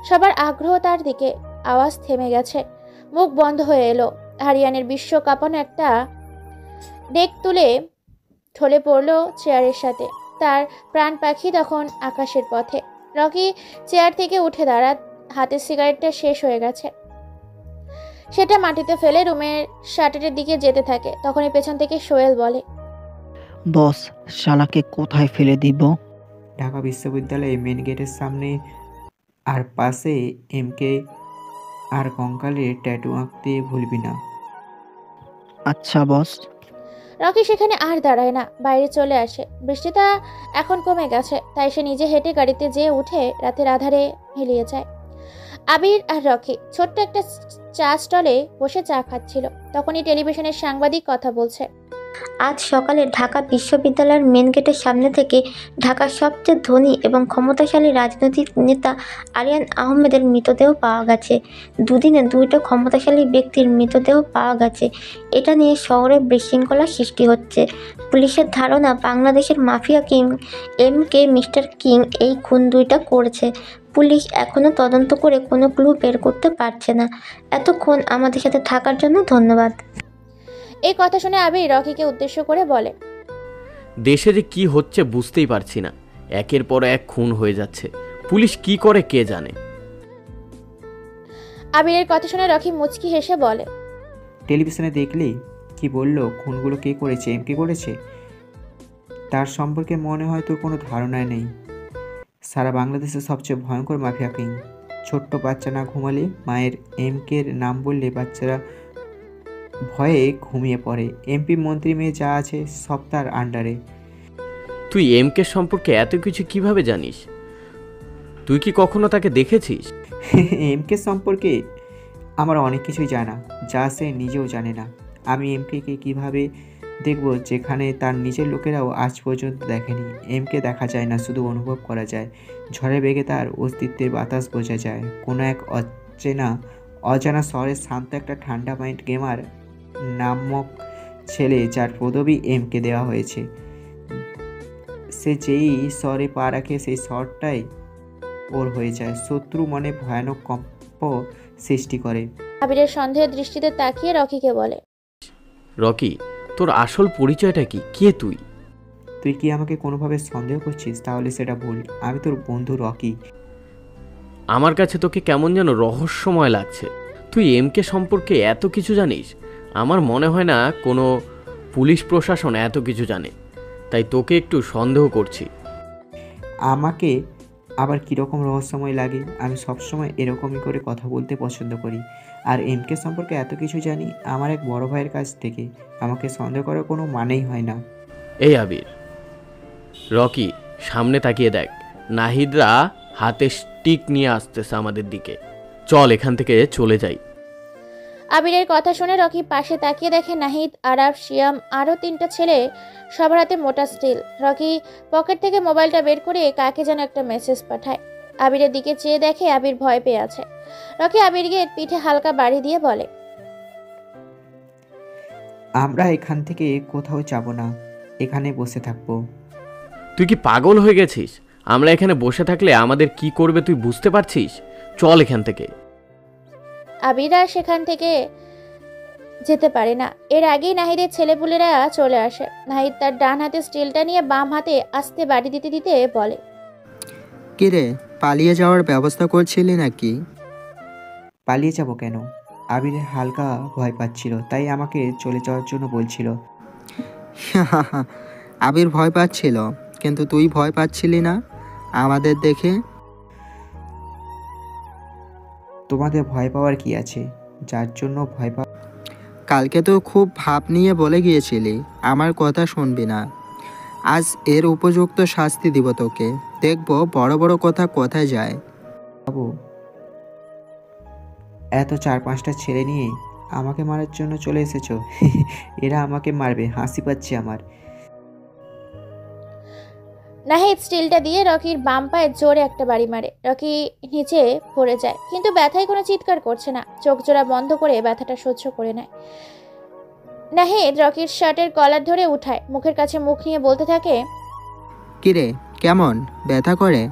A: সবার আগ্রহ তার দিকে। আওয়াজ থেমে গেছে। মুখ বন্ধ হয়ে এলো। আরিয়ানের বিশ্ব কাঁপানো একটা ডেক তুলে ঢলে পড়লো চেয়ারের সাথে। তার প্রাণ পাখি তখন আকাশের পথে। রকি চেয়ার থেকে উঠে দাঁড়াত, হাতের সিগারেটটা শেষ হয়ে গেছে। সেটা মাটিতে ফেলে রুমের শাটারের দিকে যেতে থাকে। তখনই পেছন থেকে সোহেল বলে,
L: বস, শালাকে কোথায় ফেলে দিব?
B: ঢাকা বিশ্ববিদ্যালয়ে মেন গেটের সামনে, আর পাশে এমকে আর কঙ্কালের ট্যাটু আঁকতে ভুলবি না।
L: আচ্ছা বস।
A: রকি সেখানে আর দাঁড়ায় না, বাইরে চলে আসে। বৃষ্টিটা এখন কমে গেছে, তাই সে নিজে হেঁটে গাড়িতে যেয়ে উঠে রাতের আধারে মিলিয়ে যায়। আবির আর রকি ছোট্ট একটা চা স্টলে বসে চা খাচ্ছিল। তখনই টেলিভিশনের সাংবাদিক কথা বলছে।
I: আজ সকালে ঢাকা বিশ্ববিদ্যালয়ের মেন গেটের সামনে থেকে ঢাকার সবচেয়ে ধনী এবং ক্ষমতাশালী রাজনৈতিক নেতা আরিয়ান আহমেদের মৃতদেহ পাওয়া গেছে। দুদিনে দুইটা ক্ষমতাশালী ব্যক্তির মৃতদেহ পাওয়া গেছে। এটা নিয়ে শহরে বিশৃঙ্খলা সৃষ্টি হচ্ছে। পুলিশের ধারণা বাংলাদেশের mafia king MK mister king এই খুন দুইটা করেছে। পুলিশ এখনও তদন্ত করে কোনো ক্লু বের করতে পারছে না। এতক্ষণ আমাদের সাথে থাকার জন্য ধন্যবাদ।
A: এই কথা শুনে আবির রকিকে উদ্দেশ্য করে বলে,
F: দেশে যে কি হচ্ছে বুঝতেই পারছি না। একের পর এক খুন হয়ে যাচ্ছে, পুলিশ কি করে কে জানে।
A: আবিরের কথা শুনে রকি মুচকি হেসে বলে,
B: টেলিভিশনে দেখলি কি বললো? খুনগুলো কে করেছে? এমকে করেছে? তার সম্পর্কে মনে হয় তোর কোনো ধারণা নেই। সারা বাংলাদেশের সবচেয়ে ভয়ঙ্কর মাফিয়া কিং। ছোট্ট বাচ্চা না ঘুমালে, মায়ের এমকের নাম বললে বাচ্চারা ভয়ে ঘুমিয়ে পড়ে। এমপি মন্ত্রী মেয়ে যা আছে সব তার আন্ডারে।
F: তুই এমকে সম্পর্কে এত কিছু কিভাবে জানিস? তুই কি কখনো তাকে দেখেছিস?
B: এমকে সম্পর্কে আমার অনেক কিছুই জানা, যা সে নিজেও জানে না। আমি এমকে কিভাবে দেখব যেখানে তার নিজের লোকেরাও আজ পর্যন্ত দেখেনি। এমকে দেখা যায় না, শুধু অনুভব করা যায়। ঝড়ে বেগে তার অস্তিত্বের বাতাস বোঝা যায়। কোনো এক অজানা শহরের শান্ত একটা ঠান্ডা মাইন্ড গেমার নামক ছেলে, যার পদবি এমকে দেওয়া হয়েছে, সে যেই শহরে পা রাখে সেই শহরটাই ওর হয়ে যায়। শত্রু মনে ভয়ানক কম্প সৃষ্টি করে।
A: আবিরের সন্দেহের দৃষ্টিতে তাকিয়ে রকিকে বলে,
F: রকি, তোর আসল পরিচয়টা কি? কে তুই?
B: তুই কি আমাকে কোনোভাবে সন্দেহ করছিস? তাহলে সেটা ভুল। আমি তোর বন্ধু রকি।
F: আমার কাছে তোকে কেমন যেন রহস্যময় লাগছে। তুই এমকে সম্পর্কে এত কিছু জানিস? আমার মনে হয় না কোনো পুলিশ প্রশাসন এত কিছু জানে, তাই তোকে একটু সন্দেহ করছি।
B: আমাকে আবার কীরকম রহস্যময় লাগে? আমি সবসময় এরকমই করে কথা বলতে পছন্দ করি। আর এমকে সম্পর্কে এত কিছু জানি আমার এক বড় ভাইয়ের কাছ থেকে। আমাকে সন্দেহ করার কোনো মানেই হয় না।
F: এই আবির, রকি, সামনে তাকিয়ে দেখ। নাহিদরা হাতে স্টিক নিয়ে আসতেছে আমাদের দিকে। চল এখান থেকে চলে যাই।
A: আবিরের কথা শুনে রকি পাশে তাকিয়ে দেখে নাহিদ, আরাফ, শিয়াম আরও 3টা ছেলে, সবার হাতে মোটা স্টিল। রকি পকেট থেকে মোবাইলটা বের করে কাকে যেন একটা মেসেজ পাঠায়। আবিরের দিকে চেয়ে দেখে আবির ভয় পেয়ে আছে। রকি আবিরকে পিঠে হালকা বাড়ি দিয়ে বলে,
B: আমরা এখান থেকে কোথাও যাব না, এখানে বসে থাকবো।
F: তুই কি পাগল হয়ে গেছিস? আমরা এখানে বসে থাকলে আমাদের কি করবে তুই বুঝতে পারছিস? চল এখান থেকে।
A: আবির আর সেখান থেকে যেতে পারে না। এর আগেই নাহিদের ছেলেপুলেরা চলে আসে। নাহিদ তার ডান হাতে স্টিলটা নিয়ে বাম হাতে আস্তে বাড়ি দিতে দিতে বলে,
K: কিরে, পালিয়ে যাওয়ার ব্যবস্থা করছিলি নাকি?
B: পালিয়ে যাব কেন? আবির হালকা ভয় পাচ্ছিল, তাই আমাকে চলে যাওয়ার জন্য বলছিল।
K: আবির ভয় পাচ্ছিল, কিন্তু তুই ভয় পাচ্ছিলি না আমাদের দেখে?
B: তোমাদের ভয় পাওয়ার কি আছে? যার জন্য ভয় পা।
K: কালকে তো খুব ভাব নিয়ে বলে গিয়েছিলি আমার কথা শুনবি না। আজ এর উপযুক্ত শাস্তি দিব তোকে। দেখবো বড় বড় কথা কোথায় যায়।
B: বাবু, এত 4-5টা ছেলে নিয়ে আমাকে মারার জন্য চলে এসেছো? এরা আমাকে মারবে, হাসি পাচ্ছে আমার।
A: নাহিদ স্টিলটা দিয়ে রকির বাম পায়ে জোরে একটা বাড়ি মারে। রকি নিচে পড়ে যায়, কিন্তু ব্যথায় কোনো চিৎকার করছে না। চোখ জোড়া বন্ধ করে ব্যথাটা সহ্য করে নেয়। নাহিদ রকির শার্টের কলার ধরে উঠায়, মুখের কাছে মুখ নিয়ে বলতে থাকে,
K: কিরে, কেমন ব্যথা করে?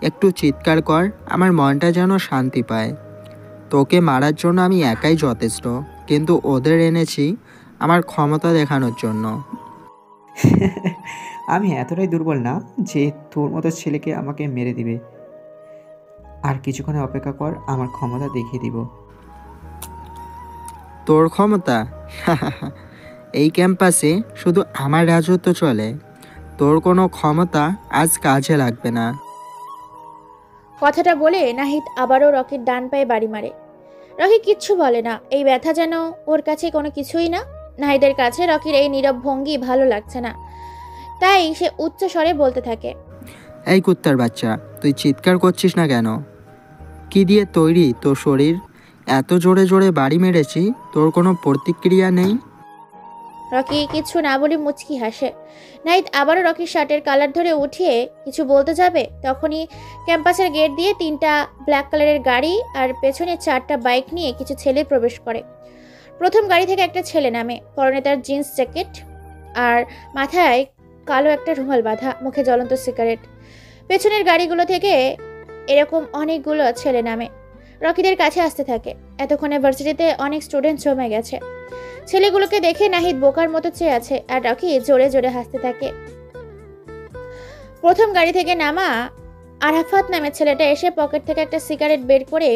K: একটু চিৎকার কর, আমার মনটা যেন শান্তি পায়। তোকে মারার জন্য আমি একাই যথেষ্ট, কিন্তু ওদের এনেছি আমার ক্ষমতা দেখানোর জন্য।
B: আমি এতটাই দুর্বল না যে তোর মতো ছেলেকে আমাকে মেরে দিবে। আর কিছুক্ষণ অপেক্ষা কর, আমার ক্ষমতা দেখিয়ে দিব।
K: তোর ক্ষমতা? এই ক্যাম্পাসে শুধু আমার রাজত্ব চলে, তোর কোনো ক্ষমতা আজ কাজে লাগবে না।
A: কথাটা বলে নাহিদ আবারও রকির ডান পায়ে বাড়ি মারে। রকি কিচ্ছু বলে না, এই ব্যথা যেন ওর কাছে কোনো কিছুই না। নাহিদের কাছে রকির এই নীরব ভঙ্গি ভালো লাগছে না, তাই সে উচ্চ স্বরে বলতে থাকে,
K: এই কুত্তার বাচ্চা, তুই চিৎকার করছিস না কেন? কি দিয়ে তৈরি তোর শরীর? এত জোরে জোরে বাড়ি মেরেছি, তোর কোনো প্রতিক্রিয়া নেই?
A: রকি কিছু না বলে মুচকি হাসে। নাহিদ আবারও রকির শার্টের কালার ধরে উঠিয়ে কিছু বলতে যাবে, তখনই ক্যাম্পাসের গেট দিয়ে 3টা ব্ল্যাক কালারের গাড়ি আর পেছনে 4টা বাইক নিয়ে কিছু ছেলে প্রবেশ করে। প্রথম গাড়ি থেকে একটা ছেলে নামে, পরনে তার জিন্স জ্যাকেট আর মাথায় কালো একটা রুমাল বাঁধা, মুখে জ্বলন্ত সিগারেট। পেছনের গাড়িগুলো থেকে এরকম অনেকগুলো ছেলে নামে, রকিদের কাছে আসতে থাকে। এতক্ষণে ভার্সিটিতে অনেক স্টুডেন্ট জমে গেছে। ছেলেগুলোকে দেখে নাহিদ বোকার মতো চেয়ে আছে, আর রকি জোরে জোরে হাসতে থাকে। প্রথম গাড়ি থেকে নামা আরাফাত নামে ছেলেটা এসে পকেট থেকে একটা সিগারেট বের করে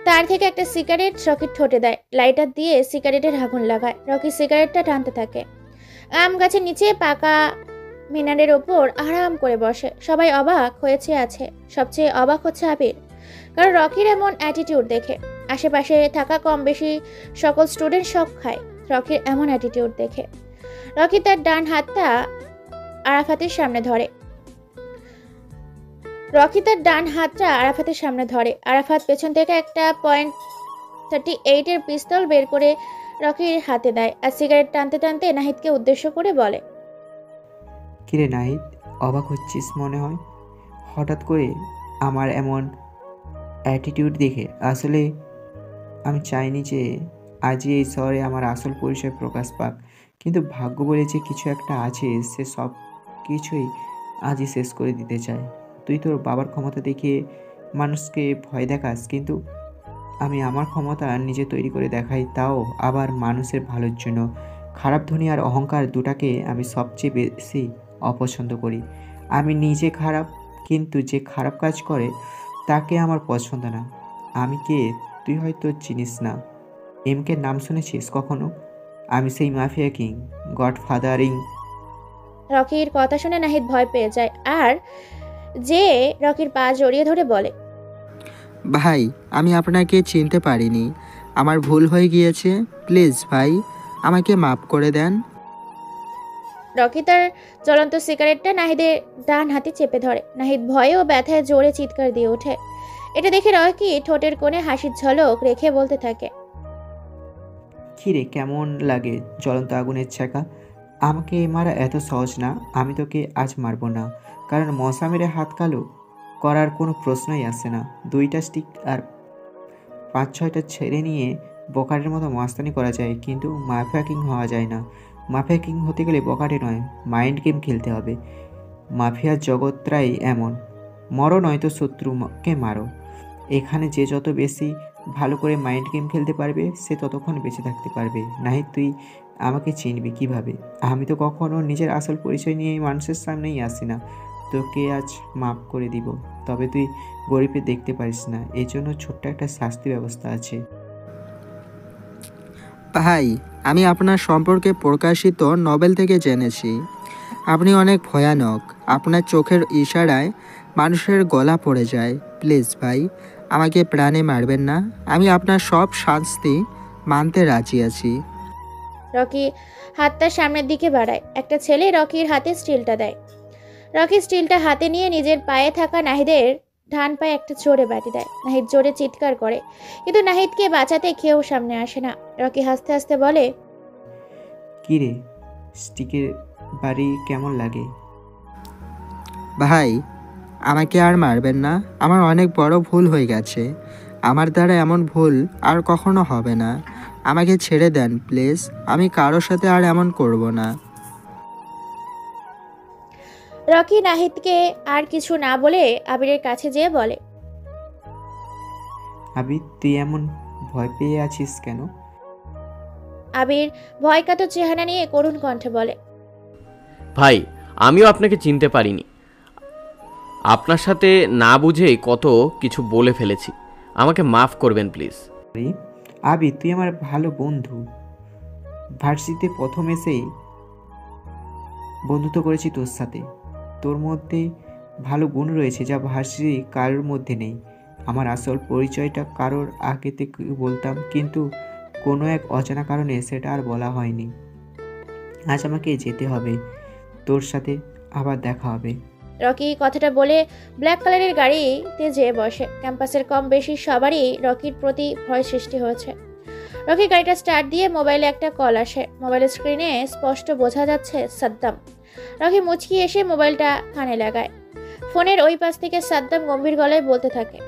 A: তার থেকে একটা সিগারেট রকির ঠোঁটে দেয়, লাইটার দিয়ে সিগারেটের আগুন লাগায়। রকি সিগারেটটা টানতে থাকে। আম গাছের নিচে পাকা মিনারের ওপর আরাম করে বসে। সবাই অবাক হয়েছে আছে, সবচেয়ে অবাক হচ্ছে আবির, কারণ রকির এমন অ্যাটিটিউড দেখে। আশেপাশে থাকা কম বেশি সকল স্টুডেন্ট শক খায় রকির এমন অ্যাটিটিউড দেখে। রকি তার ডান হাতটা আরাফাতের সামনে ধরে। আরাফাত পেছন থেকে একটা .38 এর পিস্তল বের করে রকির হাতে দেয়, আর সিগারেট টানতে টানতে নাহিদকে উদ্দেশ্য করে বলে,
B: কিরে নাহিদ, অবাক হচ্ছিস মনে হয় হঠাৎ করে আমার এমন অ্যাটিটিউড দেখে? আসলে আমি চাইনি যে আজই এই শহরে আমার আসল পরিচয় প্রকাশ পাক, কিন্তু ভাগ্য বলে যে কিছু একটা আছে, সে সব কিছুই আজই শেষ করে দিতে চায়। তুই তোর বাবার ক্ষমতা দেখিয়ে মানুষকে ভয় দেখাস, কিন্তু আমি আমার ক্ষমতা নিজে তৈরি করে দেখাই, তাও আবার মানুষের ভালোর জন্য। খারাপ ধ্বনি আর অহংকার দুটাকে আমি সবচেয়ে বেশি অপছন্দ করি। আমি নিজে খারাপ, কিন্তু যে খারাপ কাজ করে তাকে আমার পছন্দ না। আমি কে তুই হয়তো চিনিস না। এমকে নাম শুনেছিস কখনো? আমি সেই মাফিয়া কিং, গডফাদারিং।
A: রকির কথা শুনে নাহিদ ভয় পেয়ে যায়, আর যে রকির পা জড়িয়ে ধরে বলে,
K: ভাই, আমি আপনাকে চিনতে পারিনি, আমার ভুল হয়ে গিয়েছে, প্লিজ ভাই আমাকে মাফ করে দেন।
A: রকি তার জ্বলন্ত সিগারেটটা নাহিদের ডান হাতে চেপে ধরে। নাহিদ ভয়ে ও ব্যথায় জোরে চিৎকার দিয়ে ওঠে। এটা দেখে রকি ঠোঁটের কোণে হাসির ঝলক রেখে বলতে থাকে,
B: কিরে, কেমন লাগে জ্বলন্ত আগুনের ছ্যাঁকা? আমাকে মারা এত সহজ না। আমি তোকে আজ মারবো না, কারণ মশা মেরে হাত কালো করার কোনো প্রশ্নই আসে না। 2টা স্টিক আর 5-6টা ছেড়ে নিয়ে বকারের মতো মাস্তানি করা যায়, কিন্তু মাফিয়া কিং হওয়া যায় না। মাফিয়া কিং হতে গেলে বকাটে নয়, মাইন্ড গেম খেলতে হবে। মাফিয়ার জগৎটাই এমন, মরো নয়তো শত্রুকে মারো। এখানে যে যত বেশি ভালো করে মাইন্ড গেম খেলতে পারবে, সে ততক্ষণ বেঁচে থাকতে পারবে। নাহি তুই আমাকে চিনবি কিভাবে? আমি তো কখনো নিজের আসল পরিচয় নিয়ে মানুষের সামনেই আসি না। তোকে আজ মাফ করে দিব, তবে তুই গরিবে দেখতে পারিস না, এই জন্য ছোট্ট একটা শাস্তি ব্যবস্থা আছে।
K: ভাই, আমি আপনার সম্পর্কে প্রকাশিত নভেল থেকে জেনেছি আপনি অনেক ভয়ানক। আপনার চোখের ইশারায় মানুষের গলা পড়ে যায়। প্লিজ ভাই, আমাকে প্রাণে মারবেন না, আমি আপনার সব শাস্তি মানতে রাজি আছি।
A: রকি হাতটা সামনের দিকে বাড়ায়। একটা ছেলে রকির হাতে স্টিলটা দেয়। রকি স্টিলটা হাতে নিয়ে নিজের পায়ে থাকা নাহিদের ডান পায়ে একটা জোরে বাড়ি দেয়। নাহিদ জোরে চিৎকার করে, কিন্তু নাহিদকে বাঁচাতে কেউ সামনে আসে না। রকি হাসতে হাসতে বলে,
B: কিরে, স্টিকের বাড়ি কেমন লাগে?
K: ভাই, আমাকে আর মারবেন না, আমার অনেক বড় ভুল হয়ে গেছে। আমার দ্বারা এমন ভুল আর কখনো হবে না। আমাকে ছেড়ে দেন প্লিজ, আমি কারোর সাথে আর এমন করব না।
A: রকি নাহিদকে আর কিছু না বলে আবিরের কাছে যেয়ে বলে,
B: আবির, তুই এমন ভয় পেয়ে আছিস কেন?
A: আবির ভয়কাতর চেহারা নিয়ে করুণ কণ্ঠে বলে,
F: ভাই, আমিও আপনাকে চিনতে পারিনি। আপনার সাথে না বুঝেই কত কিছু বলে ফেলেছি, আমাকে মাফ করবেন প্লিজ।
B: আবির, তুই আমার ভালো বন্ধু। ভার্সিটিতে প্রথম এসেই বন্ধুত্ব করেছি তোর সাথে। তোর মধ্যে ভালো গুণ রয়েছে যা ভার্সিটি কারোর মধ্যে নেই। আমার আসল পরিচয়টা কারোর আগে থেকে বলতাম, কিন্তু কোনো এক অজানা কারণে সেটা আর বলা হয়নি। আজ আমাকে যেতে হবে, তোর সাথে আবার দেখা হবে।
A: রকি কথাটা বলে ব্ল্যাক কালারের গাড়িতে যেয়ে বসে। ক্যাম্পাসের কম বেশি সবারই রকির প্রতি ভয় সৃষ্টি হয়েছে। রকি গাড়িটা স্টার্ট দিয়ে মোবাইলে একটা কল আসে। মোবাইলের স্ক্রিনে স্পষ্ট বোঝা যাচ্ছে সাদ্দাম। রকি মুচকি এসে মোবাইলটা কানে লাগায়। ফোনের ওই পাশ থেকে সাদ্দাম গম্ভীর গলায় বলতে থাকে,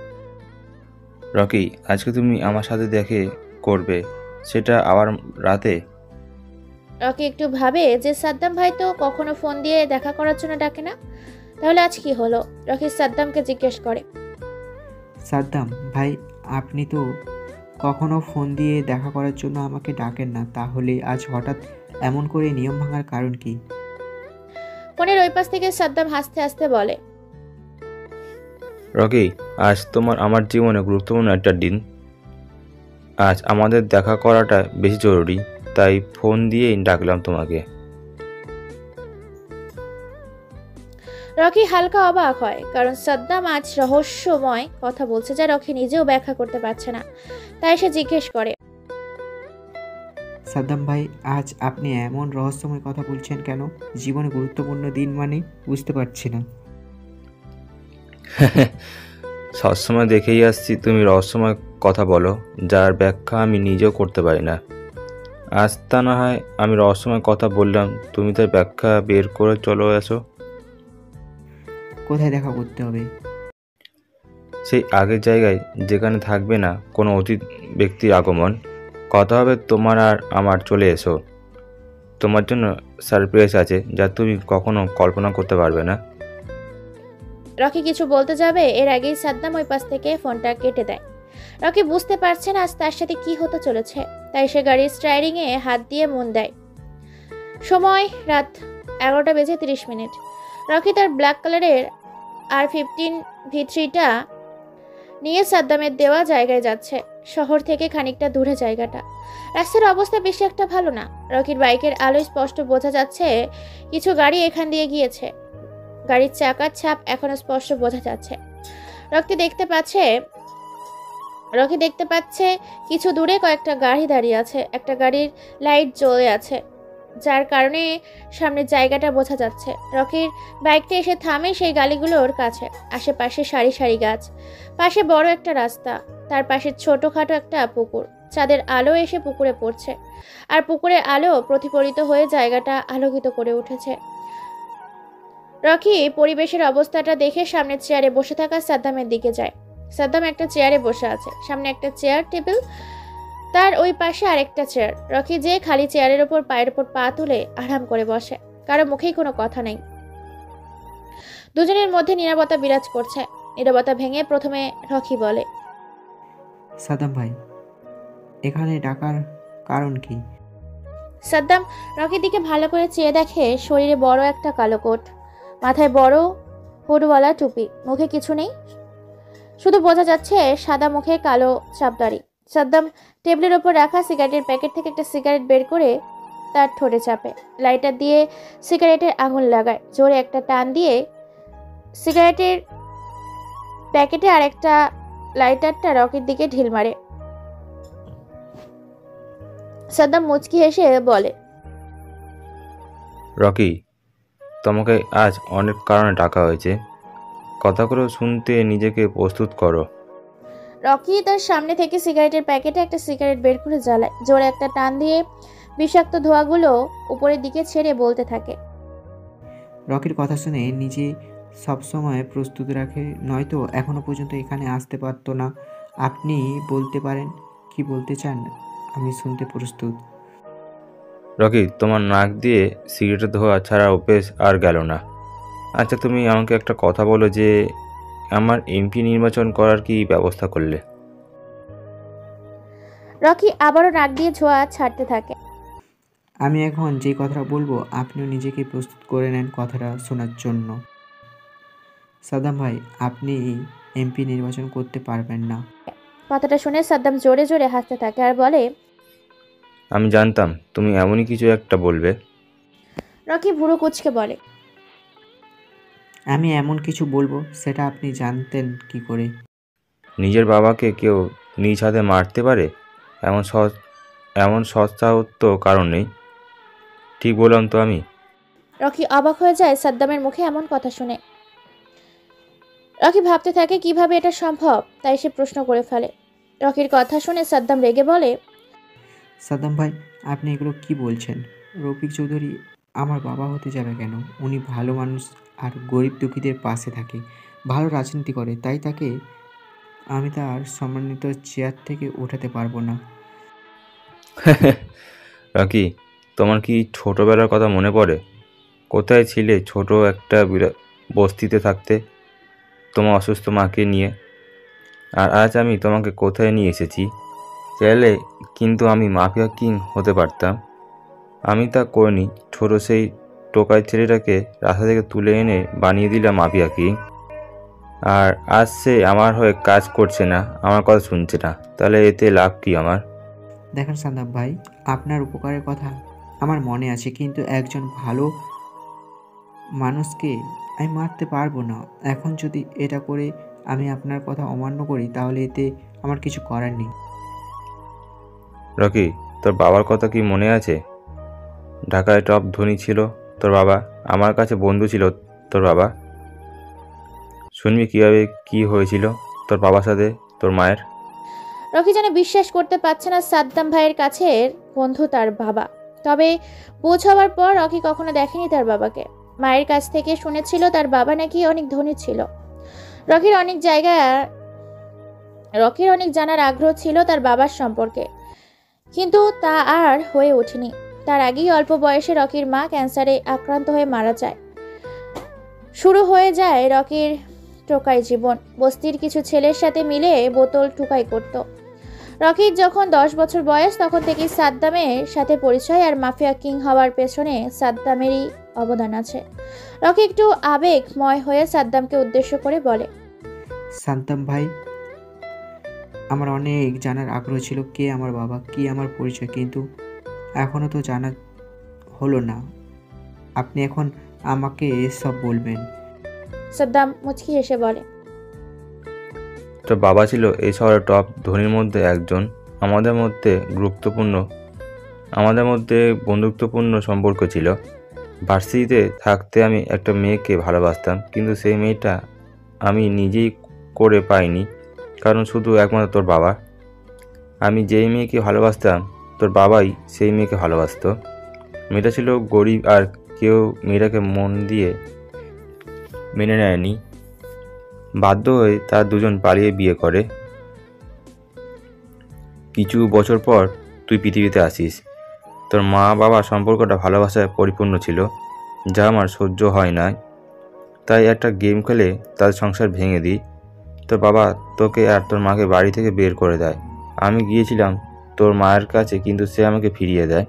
G: রকি, আজকে তুমি আমার সাথে দেখে করবে, সেটা আবার রাতে?
A: রকি একটু ভাবে যে সাদ্দাম ভাই তো কখনো ফোন দিয়ে দেখা করার জন্য ডাকে না, তাহলে আজ কি হলো। রকি সাদ্দামকে জিজ্ঞেস করে,
B: সাদ্দাম ভাই, আপনি তো কখনো ফোন দিয়ে দেখা করার জন্য আমাকে ডাকেন না, তাহলে আজ হঠাৎ এমন করে নিয়ম ভাঙার কারণ কি?
A: ফোনের ওই পাশ থেকে সাদ্দাম হাসতে হাসতে বলে,
G: রকি, আজ তোমার আমার জীবনে গুরুত্বপূর্ণ একটা দিন। আজ আমাদের দেখা করাটা বেশি জরুরি, তাই ফোন দিয়েই ডাকলাম তোমাকে।
A: রকি হালকা অবাক হয়, কারণ সাদ্দাম আজ রহস্যময় কথা বলছে যা রকি নিজেও ব্যাখ্যা করতে পারছে না। তাই সে জিজ্ঞেস করে,
B: সাদ্দাম ভাই, আজ আপনি এমন রহস্যময় কথা বলছেন কেন? জীবনে গুরুত্বপূর্ণ দিন মানে বুঝতে পারছি না।
G: সবসময় দেখেই আসছি তুমি রহস্যময় কথা বলো, যার ব্যাখ্যা আমি নিজেও করতে পারি না। আজ তা না হয় আমি রহস্যময় কথা বললাম, তুমি তার ব্যাখ্যা বের করে চলে আসো।
B: কোথায় দেখা করতে হবে?
G: সেই আগের জায়গায়, যেখানে থাকবে না কোনো অতীত ব্যক্তির আগমন। কথা হবে তোমার আর আমার। চলে এসো, তোমার জন্য সারপ্রাইজ আছে যা তুমি কখনো কল্পনা করতে পারবে না।
A: রকি কিছু বলতে যাবে এর আগেই সাদ্দাম ওই পাশ থেকে ফোনটা কেটে দেয়। রকি বুঝতে পারছে না আজ তার সাথে কি হতে চলেছে, তাই সে গাড়ির স্টিয়ারিংয়ে হাত দিয়ে মন দেয়। সময় রাত 11:30। রকি তার ব্ল্যাক কালারের R15 V3টা নিয়ে সাদ্দামের দেওয়া জায়গায় যাচ্ছে। শহর থেকে খানিকটা দূরে জায়গাটা। রাস্তার অবস্থা বেশি একটা ভালো না। রকির বাইকের আলোয় স্পষ্ট বোঝা যাচ্ছে কিছু গাড়ি এখান দিয়ে গিয়েছে। গাড়ির চাকার ছাপ এখনো স্পষ্ট বোঝা যাচ্ছে। রকি দেখতে পাচ্ছে কিছু দূরে কয়েকটা গাড়ি দাঁড়িয়ে আছে। একটা গাড়ির লাইট জ্বলে আছে, যার কারণে সামনের জায়গাটা বোঝা যাচ্ছে। রকির বাইকটা এসে থামে সেই গালিগুলোর কাছে। আশেপাশে সারি সারি গাছ, পাশে বড় একটা রাস্তা, তার পাশে ছোটখাটো একটা পুকুর। চাঁদের আলো এসে পুকুরে পড়ছে, আর পুকুরের আলো প্রতিফলিত হয়ে জায়গাটা আলোকিত করে উঠেছে। রকি পরিবেশের অবস্থাটা দেখে সামনের চেয়ারে বসে থাকা সাদ্দামের দিকে যায়। সাদ্দাম একটা চেয়ারে বসে আছে, সামনে একটা চেয়ার টেবিল, তার ওই পাশে আরেকটা চেয়ার। রকি যে খালি চেয়ারের ওপর পায়ের ওপর পা তুলে আরাম করে বসে। কারো মুখেই কোনো কথা নেই। দুজনের মধ্যে নীরবতা বিরাজ করছে। নীরবতা ভেঙে প্রথমে রকি বলে,
B: সাদ্দাম ভাই, এখানে ডাকার কারণ কি?
A: সাদ্দাম রকির দিকে ভালো করে চেয়ে দেখে শরীরে বড় একটা কালো কোট, মাথায় বড় হুডওয়ালা টুপি, মুখে কিছু নেই, শুধু বোঝা যাচ্ছে সাদা মুখে কালো চাপদাড়ি। সাদ্দাম টেবিলের ওপর রাখা সিগারেটের প্যাকেট থেকে একটা সিগারেট বের করে তার ঠোঁটে চাপে। লাইটার দিয়ে সিগারেটের আগুন লাগায়। জোরে একটা টান দিয়ে সিগারেটের প্যাকেটে আরেকটা লাইটারটা রকির দিকে ঢিল মারে। সাদ্দাম মুচকি হেসে বলে,
G: রকি, তোমাকে আজ অনেক কারণে ডাকা হয়েছে, কথাগুলো শুনতে নিজেকে প্রস্তুত করো।
A: রকি তার সামনে থেকে সিগারেটের প্যাকেটে একটা সিগারেট বের করে জ্বালায়। জোরে একটা টান দিয়ে বিষাক্ত ধোঁয়াগুলো উপরের দিকে ছেড়ে বলতে থাকে,
B: রকির কথা শুনে নিজে সবসময় প্রস্তুত রাখে, নয়তো এখনো পর্যন্ত এখানে আসতে পারতো না। আপনি বলতে পারেন কি বলতে চান, আমি শুনতে প্রস্তুত।
G: রকি, তোমার নাক দিয়ে সিগারেটের ধোঁয়া ছাড়া অভ্যেস আর গেল না। আচ্ছা, তুমি আমাকে একটা কথা বলো যে আমার এমপি নির্বাচন করার কি ব্যবস্থা করলে?
A: রকি আবারও নাক দিয়ে ছোঁয়া ছাড়তে থাকে।
B: আমি এখন যে কথাটা বলবো আপনিও নিজেকে প্রস্তুত করে নেন কথাটা শোনার জন্য। সাদ্দাম ভাই, আপনি এমপি নির্বাচন করতে পারবেন না।
A: কথাটা শুনে সাদ্দাম জোরে জোরে হাসতে থাকে আর বলে,
G: আমি জানতাম তুমি এমনই কিছু একটা বলবে।
A: রকি ভুরু কুঁচকে বলে,
B: আমি এমন কিছু বলবো সেটা আপনি জানতেন কি করে?
G: নিজের বাবাকে কেউ নিজ হাতে মারতে পারে এমন সস্তাহত কারণ নেই। ঠিক বললাম তো আমি?
A: রকি অবাক হয়ে যায় সাদ্দামের মুখে এমন কথা শুনে। রকি ভাবতে থাকে কিভাবে এটা সম্ভব, তাই সে প্রশ্ন করে ফেলে। রকির কথা শুনে সাদ্দাম রেগে বলে,
B: সাদ্দাম ভাই, আপনি এগুলো কি বলছেন? রফিক চৌধুরী আমার বাবা হতে যাবে কেন? উনি ভালো মানুষ আর গরিব দুঃখীদের পাশে থাকে, ভালো রাজনীতি করে, তাই তাকে আমি তার সম্মানিত চেয়ার থেকে ওঠাতে পারবো না।
G: রকি, তোমার কি ছোটবেলার কথা মনে পড়ে? কোথায় ছিলে ছোট একটা বস্তিতে থাকতে তোমার অসুস্থ মাকে নিয়ে? আর আজ আমি তোমাকে কোথায় নিয়ে এসেছি? চাইলে কিন্তু আমি মাফিয়া কিং হতে পারতাম। আমি তা করিনি। ছোট সেই টোকাই ছেলেটাকে রাস্তা থেকে তুলে এনে বানিয়ে দিলাম মাফিয়া কিং। আর আজ সে আমার হয়ে কাজ করছে না, আমার কথা শুনছে না। তাহলে এতে লাভ কি আমার?
B: দেখেন সাদ্দাম ভাই, আপনার উপকারের কথা আমার মনে আছে, কিন্তু একজন ভালো মানুষকে আমি মারতে পারবো না। এখন যদি এটা করে আমি আপনার কথা অমান্য করি তাহলে এতে আমার কিছু করার নেই।
G: রকি, তোর বাবার কথা কি মনে আছে? ঢাকায় টপ ধনী ছিল তোর বাবা, আমার কাছে বন্ধু ছিল তোর বাবা। শুনবি কীভাবে কি হয়েছিল তোর বাবার সাথে তোর মায়ের?
A: রকি যেন বিশ্বাস করতে পারছে না সাদ্দাম ভাইয়ের কাছের বন্ধু তার বাবা। তবে বোঝ হওয়ার পর রকি কখনো দেখেনি তার বাবাকে। মায়ের কাছ থেকে শুনেছিল তার বাবা নাকি অনেক ধনী ছিল। রকির অনেক জানার আগ্রহ ছিল তার বাবার সম্পর্কে, কিন্তু তা আর হয়ে ওঠেনি। তার আগেই অল্প বয়সে রকির মা ক্যান্সারে আক্রান্ত হয়ে মারা যায়। শুরু হয়ে যায় রকির টোকাই জীবন। বস্তির কিছু ছেলের সাথে মিলে বোতল টোকাই করত। রকির যখন 10 বছর বয়স তখন থেকেই সাদ্দামের সাথে পরিচয়, আর মাফিয়া কিং হওয়ার পেছনে সাদ্দামেরই অবদান আছে। রকি একটু আবেগময় হয়ে সাদ্দামকে উদ্দেশ্য করে বলে,
B: সাদ্দাম ভাই, আমার অনেক জানার আগ্রহ ছিল কে আমার বাবা, কি আমার পরিচয়, কিন্তু এখনও তো জানা হলো না। আপনি এখন আমাকে সব বলবেন।
A: সাদ্দাম মুচকি হেসে বলে,
G: তোর বাবা ছিল এই শহরের টপ ধনীর মধ্যে একজন। আমাদের মধ্যে বন্ধুত্বপূর্ণ সম্পর্ক ছিল। ভার্সিটিতে থাকতে আমি একটা মেয়েকে ভালোবাসতাম, কিন্তু সেই মেয়েটা আমি নিজেই করে পাইনি, কারণ শুধু একমাত্র তোর বাবা। আমি যেই মেয়েকে ভালোবাসতাম তোর বাবাই সেই মেয়েকে ভালোবাসতো। মেয়েটা ছিল গরিব আর কেউ মেয়েটাকে মন দিয়ে মেনে নেয়নি। বাধ্য হয়ে তার দুজন পালিয়ে বিয়ে করে। কিছু বছর পর তুই পৃথিবীতে আসিস। তোর মা বাবা সম্পর্কটা ভালোবাসায় পরিপূর্ণ ছিল, যা আমার সহ্য হয় না। তাই একটা গেম খেলে তাদের সংসার ভেঙে দিই। তোর বাবা তোকে আর তোর মাকে বাড়ি থেকে বের করে দেয়। আমি গিয়েছিলাম তোর মায়ের কাছে, কিন্তু সে আমাকে ফিরিয়ে দেয়।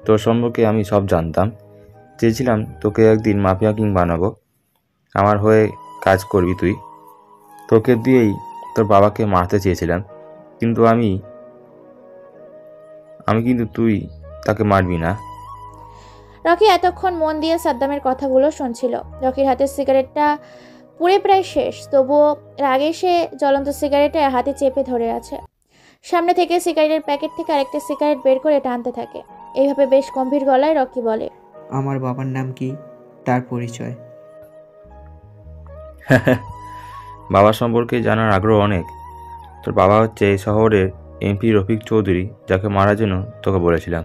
G: তোর সম্পর্কে আমি সব জানতাম। চেয়েছিলাম তোকে একদিন মাফিয়া কিং বানাবো, আমার হয়ে কাজ করবি তুই। তোকে দিয়েই তোর বাবাকে মারতে চেয়েছিলাম, কিন্তু কিন্তু তুই তাকে মারবি না।
A: রকি এতক্ষণ মন দিয়ে সাদ্দামের কথাগুলো শুনছিল। রকির হাতের সিগারেটটা পুড়ে প্রায় শেষ, তবুও রাগে সে জ্বলন্ত সিগারেটে হাতে চেপে ধরে আছে। সামনে থেকে সিগারেটের প্যাকেট থেকে আরেকটা সিগারেট বের করে টানতে থাকে। এইভাবে বেশ গম্ভীর গলায় রকি বলে,
B: আমার বাবার নাম কি, তার পরিচয়?
G: বাবার সম্পর্কে জানার আগ্রহ অনেক। তোর বাবা হচ্ছে এই শহরের এমপি রফিক চৌধুরী, যাকে মারার জন্য তোকে বলেছিলাম।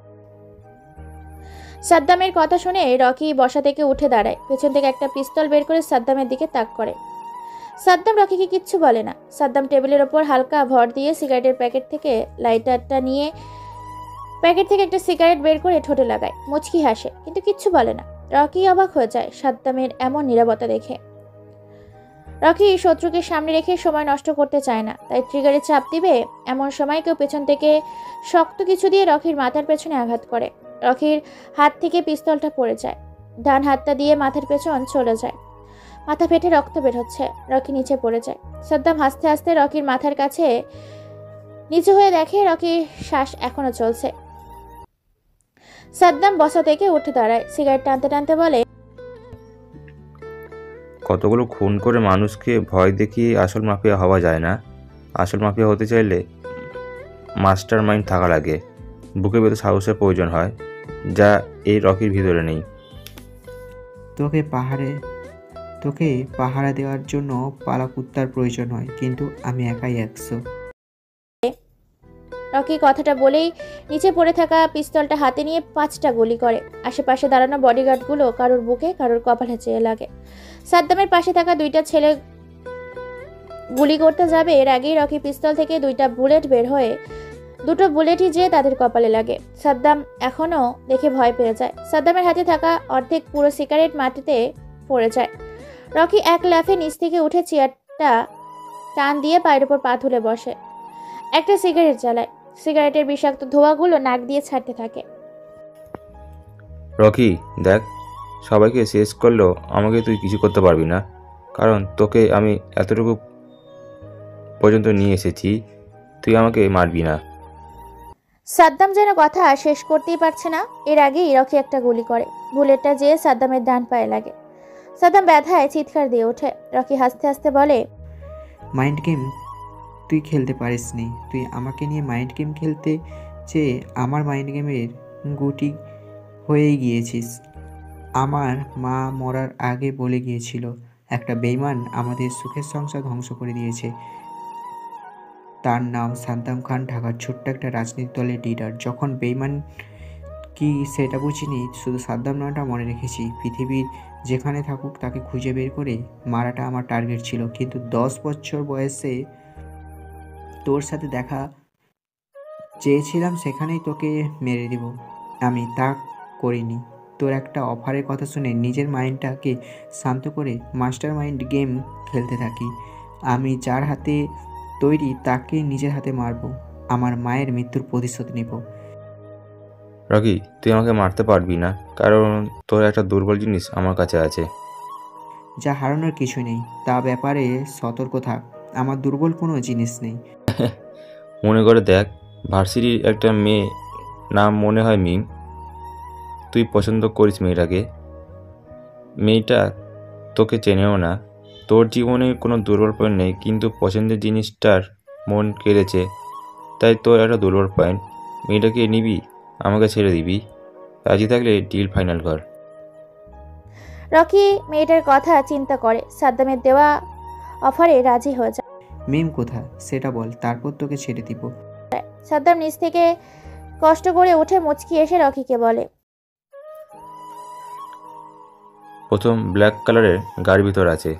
A: সাদ্দামের কথা শুনে রকি বসা থেকে উঠে দাঁড়ায়। পেছন থেকে একটা পিস্তল বের করে সাদ্দামের দিকে তাক করে। সাদ্দাম রকিকে কিচ্ছু বলে না। সাদ্দাম টেবিলের ওপর হালকা ভর দিয়ে সিগারেটের প্যাকেট থেকে লাইটারটা নিয়ে প্যাকেট থেকে একটা সিগারেট বের করে ঠোঁটে লাগায়। মুচকি হাসে, কিন্তু কিচ্ছু বলে না। রকি অবাক হয়ে যায় সাদ্দামের এমন নীরবতা দেখে। রকি শত্রুকে সামনে রেখে সময় নষ্ট করতে চায় না, তাই ট্রিগারে চাপ দিবে এমন সময় কেউ পেছন থেকে শক্ত কিছু দিয়ে রকির মাথার পেছনে আঘাত করে। রকির হাত থেকে পিস্তলটা পড়ে যায়, ডান হাতটা দিয়ে মাথার পেছন চলে যায়, মাথা ফেটে রক্ত বের হচ্ছে। রকি নিচে পড়ে যায়। সাদ্দাম হাসতে হাসতে রকির মাথার কাছে নিচু হয়ে দেখে রকির শ্বাস এখনো চলছে। সাদ্দাম বসা থেকে উঠে দাঁড়ায়, সিগারেট টানতে টানতে বলে,
G: কতগুলো খুন করে মানুষকে ভয় দেখিয়ে আসল মাফিয়া হওয়া যায় না। আসল মাফিয়া হতে চাইলে মাস্টার মাইন্ড থাকা লাগে, বুকের ভেতর সাহসের প্রয়োজন হয়, যা এই রকির ভিতরে নেই।
B: তোকে পাহারা দেওয়ার জন্য পালা কুত্তার প্রয়োজন হয়, কিন্তু আমি একাই 100।
A: রকি কথাটা বলেই নিচে পড়ে থাকা পিস্তলটা হাতে নিয়ে 5টা গুলি করে। আশেপাশে দাঁড়ানো বডিগার্ডগুলো কারোর বুকে কারোর কপালে চেয়ে লাগে। সাদ্দামের পাশে থাকা 2টা ছেলে গুলি করতে যাবে, এর আগেই রকি পিস্তল থেকে 2টা বুলেট বের হয়ে 2টো বুলেটই যে তাদের কপালে লাগে। সাদ্দাম এখনও দেখে ভয় পেয়ে যায়। সাদ্দামের হাতে থাকা অর্ধেক পুরো সিগারেট মাটিতে পড়ে যায়। রকি এক লাফে নিচ থেকে উঠে চেয়ারটা টান দিয়ে পায়ের উপর পা তুলে বসে, একটা সিগারেট জ্বালায়। সিগারেটের বিষাক্ত ধোঁয়াগুলো নাক দিয়ে ছাড়তে থাকে।
G: রকি দেখ, সবাইকে শেষ করলেও আমাকে তুই কিছু করতে পারবি না, কারণ তোকে আমি এতটুকু পর্যন্ত নিয়ে এসেছি, তুই আমাকে মারবি না।
A: সাদ্দাম যেন কথা শেষ করতেই পারছে না, এর আগেই রকি একটা গুলি করে। বুলেটটা যেয়ে সাদ্দামের ডান পায়ে লাগে। সাদ্দাম ব্যথায় চিৎকার দিয়ে ওঠে। রকি হাসতে হাসতে বলে,
B: মাইন্ড গেম তুই খেলতে পারিসনি। তুই আমাকে নিয়ে মাইন্ড গেম খেলতে চেয়ে আমার মাইন্ড গেমের গুটি হয়েই গিয়েছিস। আমার মা মরার আগে বলে গিয়েছিল, একটা বেঈমান আমাদের সুখের সংসার ধ্বংস করে দিয়েছে। তার নাম সাদ্দাম খান, ঢাকার ছোট্ট একটা রাজনীতি দলের লিডার। যখন বেঈমান কি সেটা বুঝিনি, শুধু সাদ্দাম নামটা মনে রেখেছি। পৃথিবীর যেখানে থাকুক তাকে খুঁজে বের করে মারাটা আমার টার্গেট ছিল, কিন্তু 10 বছর বয়সে তোর সাথে দেখা চেয়েছিলাম, সেখানেই তোকে মেরে দেব। আমি তা করিনি। তোর একটা অফারের কথা শুনে নিজের মাইন্ডটাকে শান্ত করে মাস্টার মাইন্ড গেম খেলতে থাকি। আমি যার হাতে তৈরি তাকে নিজের হাতে মারবো, আমার মায়ের মৃত্যুর প্রতিশোধ নেব।
G: রকি, তুই আমাকে মারতে পারবি না, কারণ তোর একটা দুর্বল জিনিস আমার কাছে আছে।
B: যা হারানোর কিছু নেই, তা ব্যাপারে সতর্ক থাক। আমার দুর্বল কোনো জিনিস নেই।
G: মনে করে দেখ, ভার্সিটির একটা মেয়ে, নাম মনে হয় মিম, তুই পছন্দ করিস মেয়েটাকে। মেয়েটা তোকে চেনেও না, তোর জীবনে কোনো দুর্বল পয়েন্ট নেই, কিন্তু পছন্দের জিনিসটার মন কেড়েছে, তাই তোর একটা দুর্বল পয়েন্ট। মেয়েটাকে নিবি, আমাকে ছেড়ে দিবি? রাজি থাকলে ডিল ফাইনাল কর।
A: রকি মেয়েটার কথা চিন্তা করে, সাদ্দামের দেওয়া অফারে রাজি হয়ে যায়।
B: মিম কোথা সেটা বল, তারপর তোকে ছেড়ে দিব।
A: সাদ্দাম নিচ থেকে কষ্ট করে উঠে মুচকি এসে রকিকে বলে,
G: প্রথম ব্ল্যাক কালারের গাড়ির ভিতর আছে।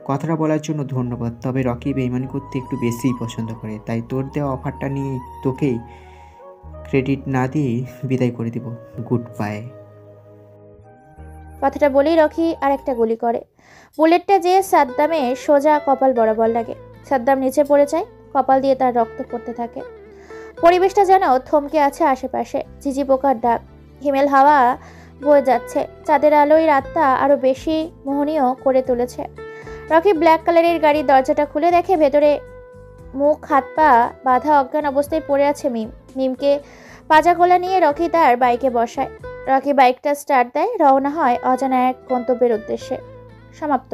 B: কথাটা বলার জন্য ধন্যবাদ, তবে রকি বেইমানি করতে একটু বেশিই পছন্দ করে, তাই তোর দেওয়া অফারটা নিয়ে তোকেই ক্রেডিট না দিয়ে বিদায় করে দিব। Good bye.
A: কথাটা বলেই রকি আরেকটা গুলি করে। বুলেটটা যে সাদ্দামের সোজা কপাল বরাবর লাগে। সাদ্দাম নিচে পড়ে যায়, কপাল দিয়ে তার রক্ত পড়তে থাকে। পরিবেশটা যেন থমকে আছে আশেপাশে। ঝিঝি পোকার ডাক, হিমেল হাওয়া বয়ে যাচ্ছে, চাঁদের আলোয় রাতটা আরো বেশি মোহনীয় করে তুলেছে। রকি ব্ল্যাক কালারের গাড়ির দরজাটা খুলে দেখে ভেতরে মুখ হাত পা বাঁধা অজ্ঞান অবস্থায় পড়ে আছে মিম। মিমকে পাজা কোলা নিয়ে রকি তার বাইকে বসায়। রকি বাইকটা স্টার্ট দেয়, রওনা হয় অজানা এক গন্তব্যের উদ্দেশ্যে। সমাপ্ত।